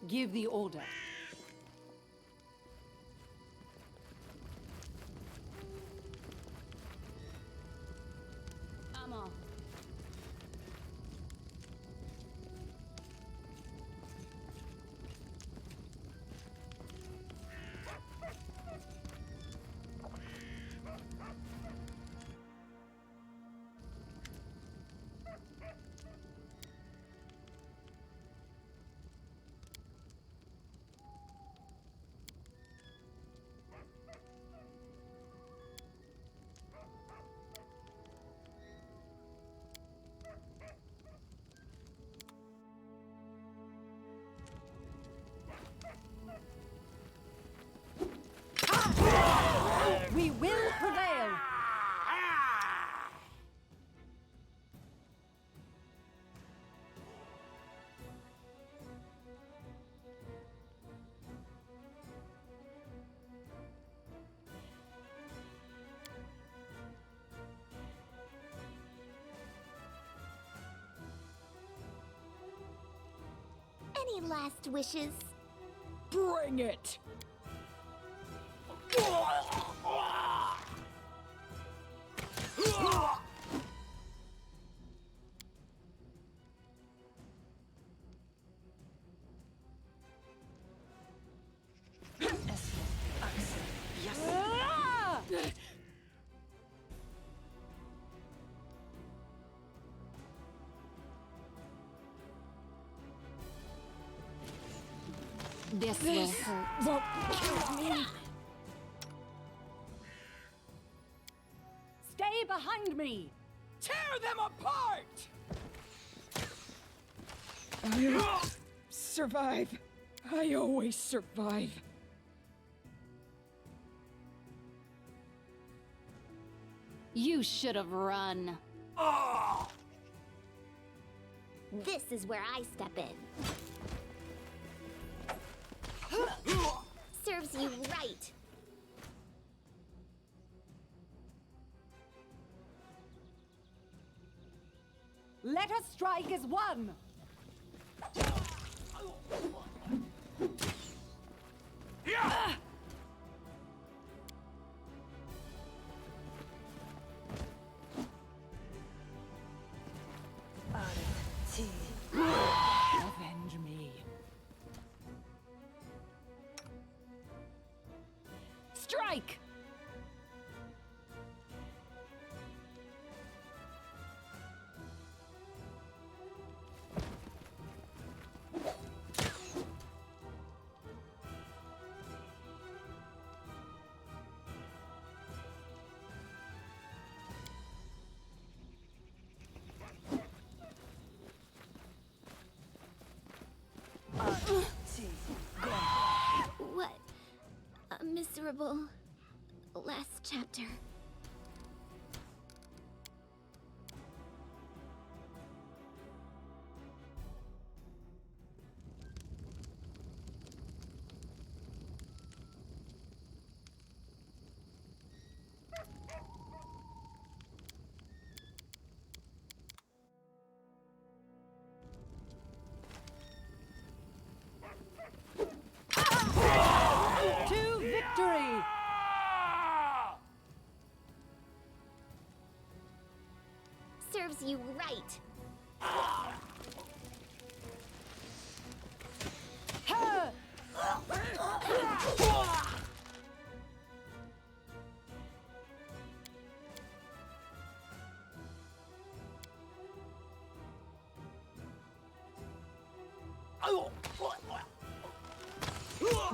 Give the order. I'm off. We will prevail! Any last wishes? bring it! This will hurt. Won't kill me! Stay behind me! Tear them apart! Survive. I always survive. You should have run. This is where I step in. Serves you right. Let us strike as one! Avenge me. Strike! What a miserable last chapter.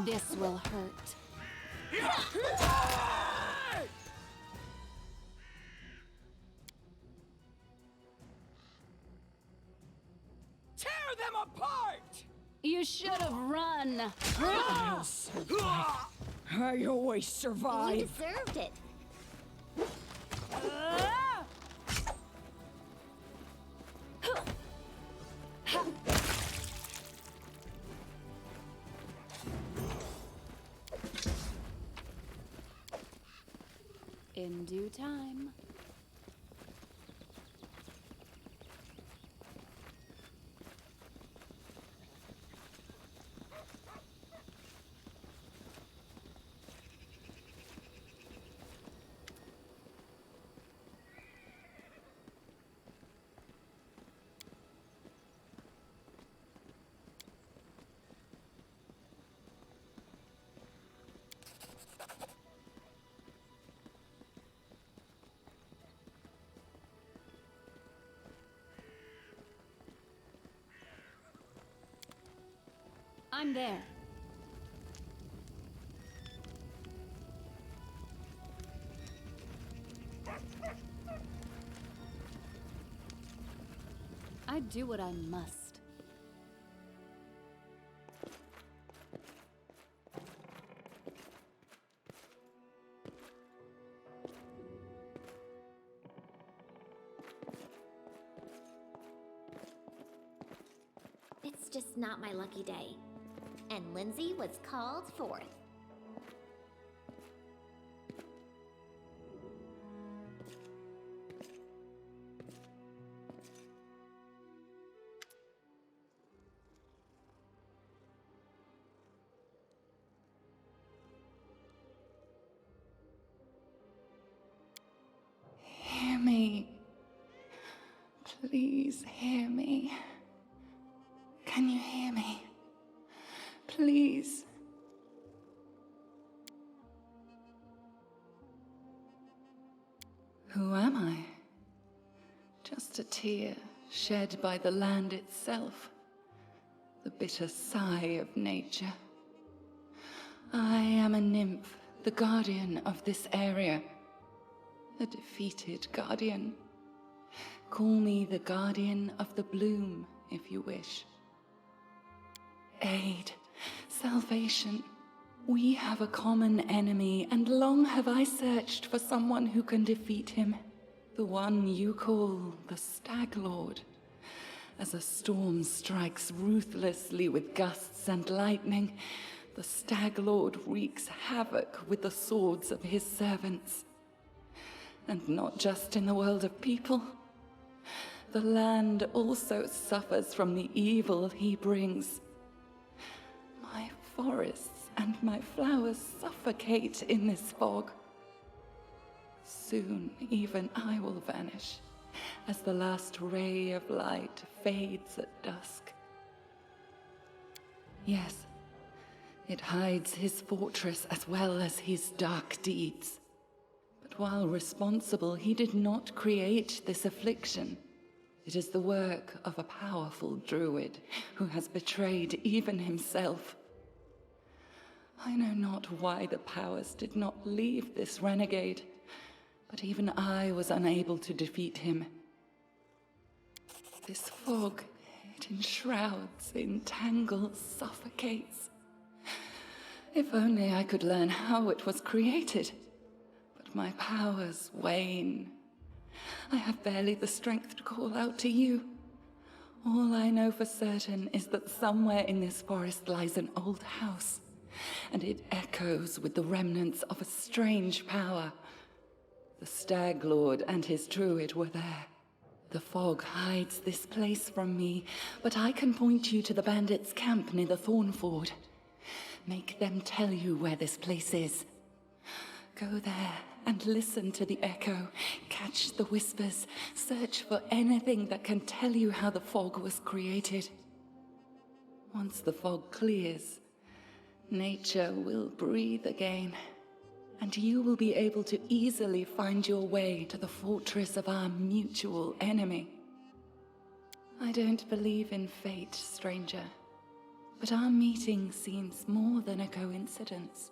This will hurt. Tear them apart! You should have run. I'll survive. I always You survive. deserved it. In due time. I'm there. I do what I must. It's just not my lucky day. And Lindsay was called forth. Hear me. Please hear me. Can you hear me? Please. Who am I? Just a tear shed by the land itself. The bitter sigh of nature. I am a nymph, the guardian of this area. A defeated guardian. Call me the guardian of the bloom, if you wish. Aid, salvation. We have a common enemy, and long have I searched for someone who can defeat him. The one you call the Stag Lord. As a storm strikes ruthlessly with gusts and lightning, the Stag Lord wreaks havoc with the swords of his servants. And not just in the world of people. The land also suffers from the evil he brings. My forests and my flowers suffocate in this fog. Soon even I will vanish, as the last ray of light fades at dusk. Yes, it hides his fortress as well as his dark deeds. But while responsible, he did not create this affliction. It is the work of a powerful druid who has betrayed even himself. I know not why the powers did not leave this renegade, but even I was unable to defeat him. This fog, it enshrouds, entangles, suffocates. If only I could learn how it was created. But my powers wane. I have barely the strength to call out to you. All I know for certain is that somewhere in this forest lies an old house, and it echoes with the remnants of a strange power. The Stag Lord and his druid were there. The fog hides this place from me, but I can point you to the bandits' camp near the Thornford. Make them tell you where this place is. Go there and listen to the echo, catch the whispers, search for anything that can tell you how the fog was created. Once the fog clears, nature will breathe again, and you will be able to easily find your way to the fortress of our mutual enemy. I don't believe in fate, stranger, But our meeting seems more than a coincidence.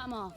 I'm off.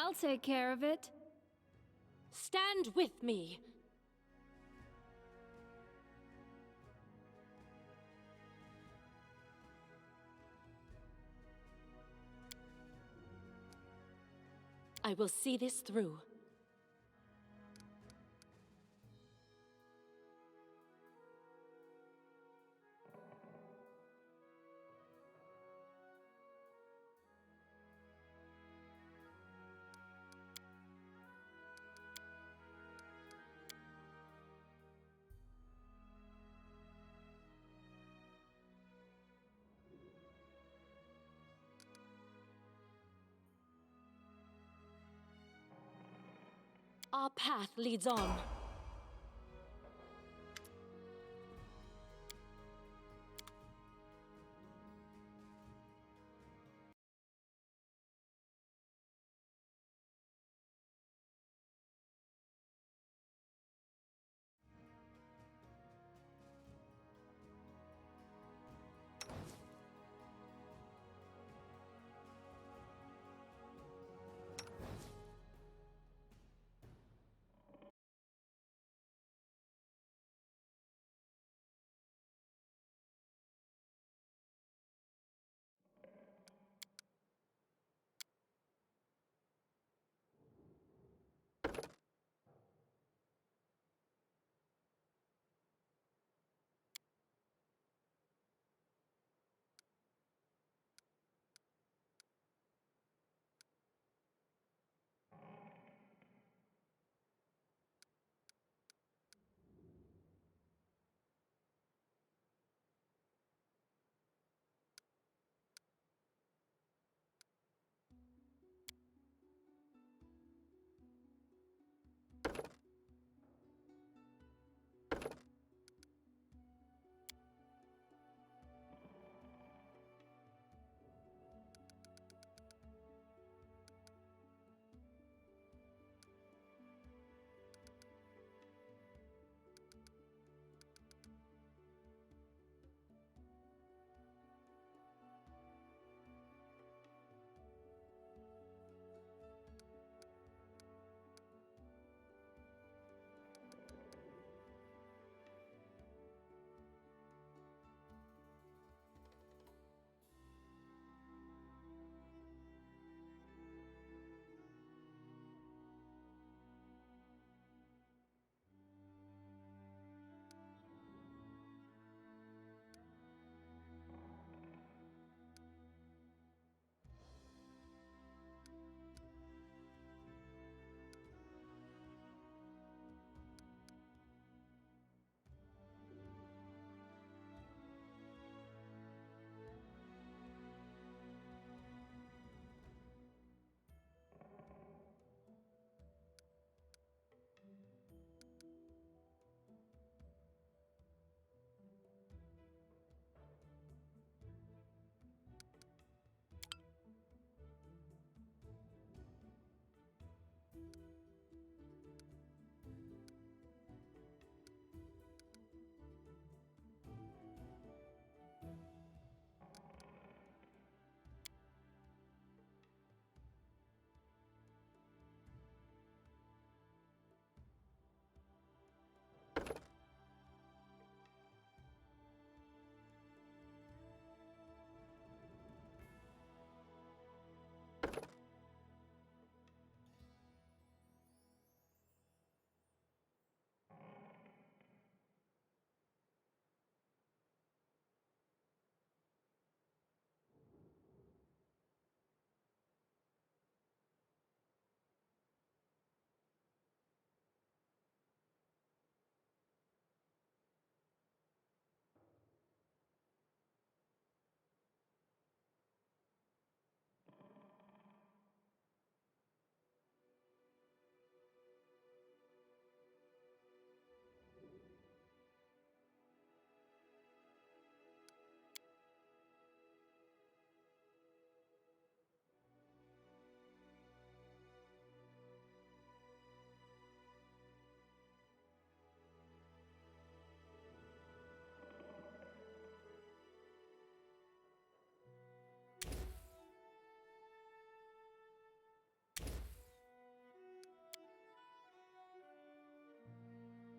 I'll take care of it. Stand with me. I will see this through. Our path leads on.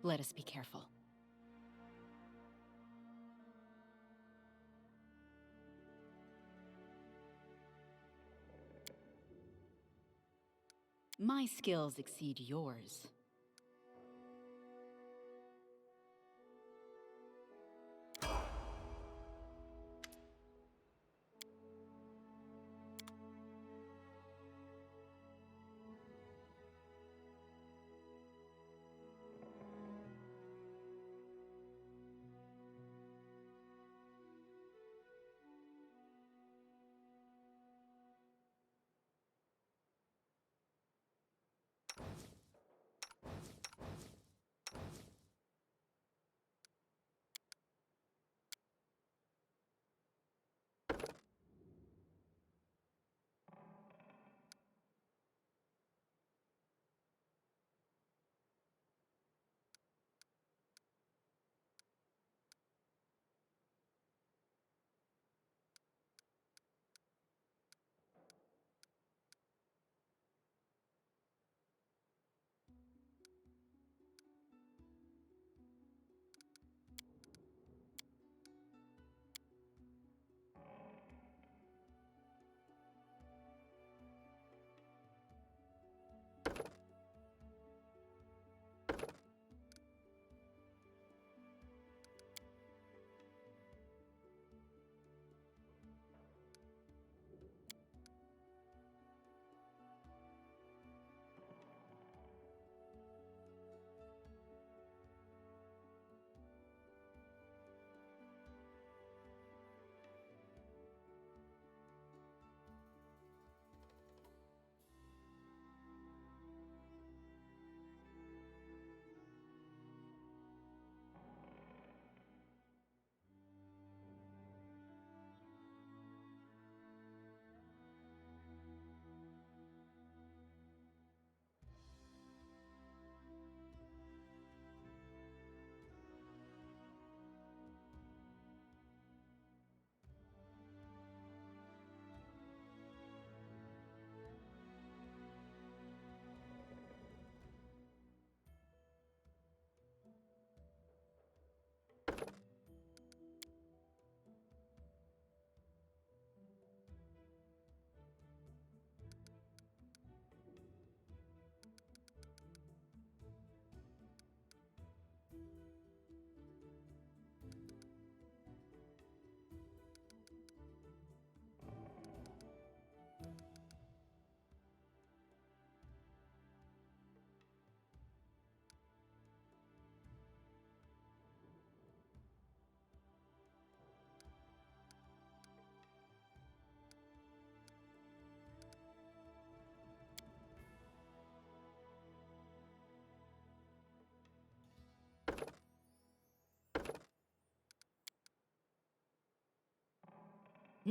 Let us be careful. My skills exceed yours.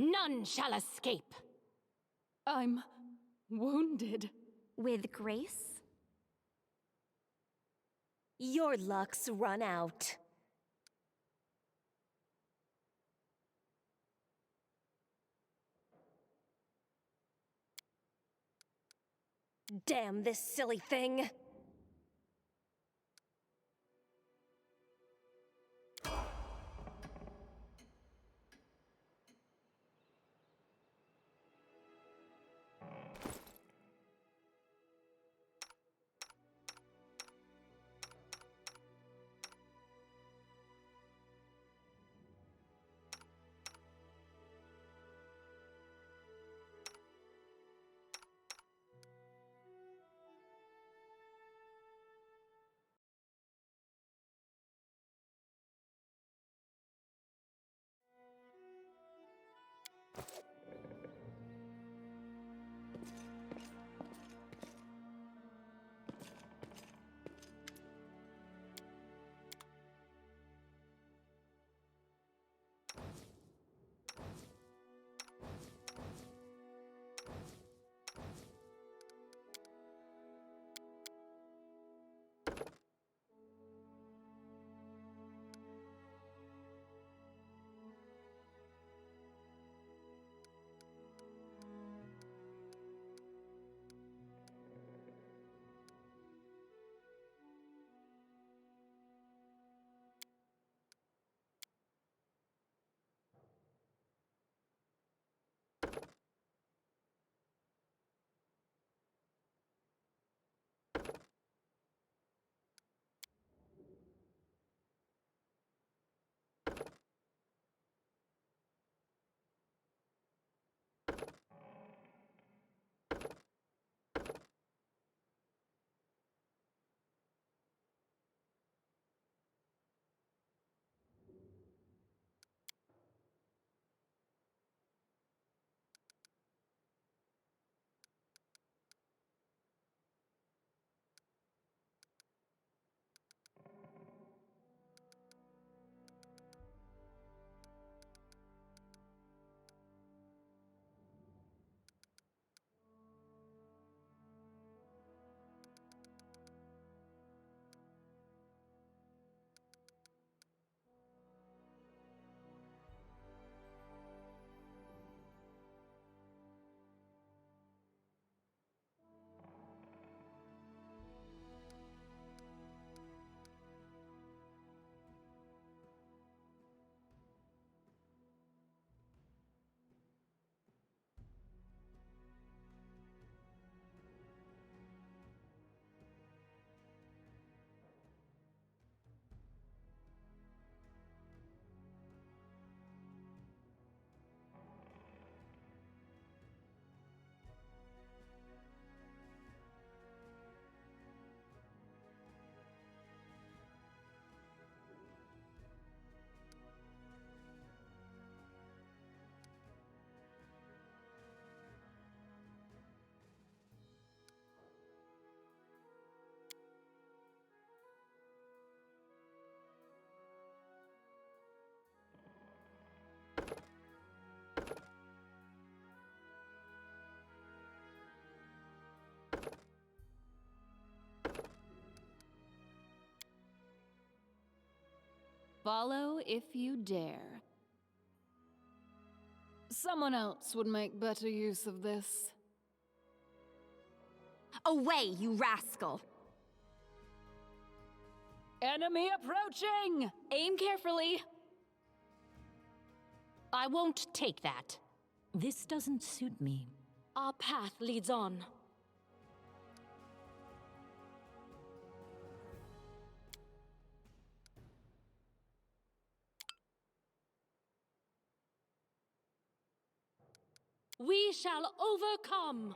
None shall escape! I'm wounded. With grace? Your luck's run out. Damn this silly thing! Follow if you dare. Someone else would make better use of this. Away, you rascal! Enemy approaching! Aim carefully. I won't take that. This doesn't suit me. Our path leads on. We shall overcome!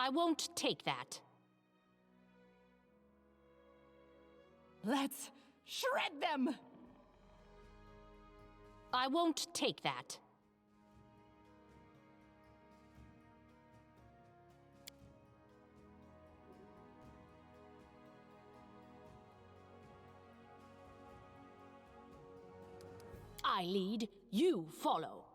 I won't take that. Let's shred them! I won't take that. I lead, you follow.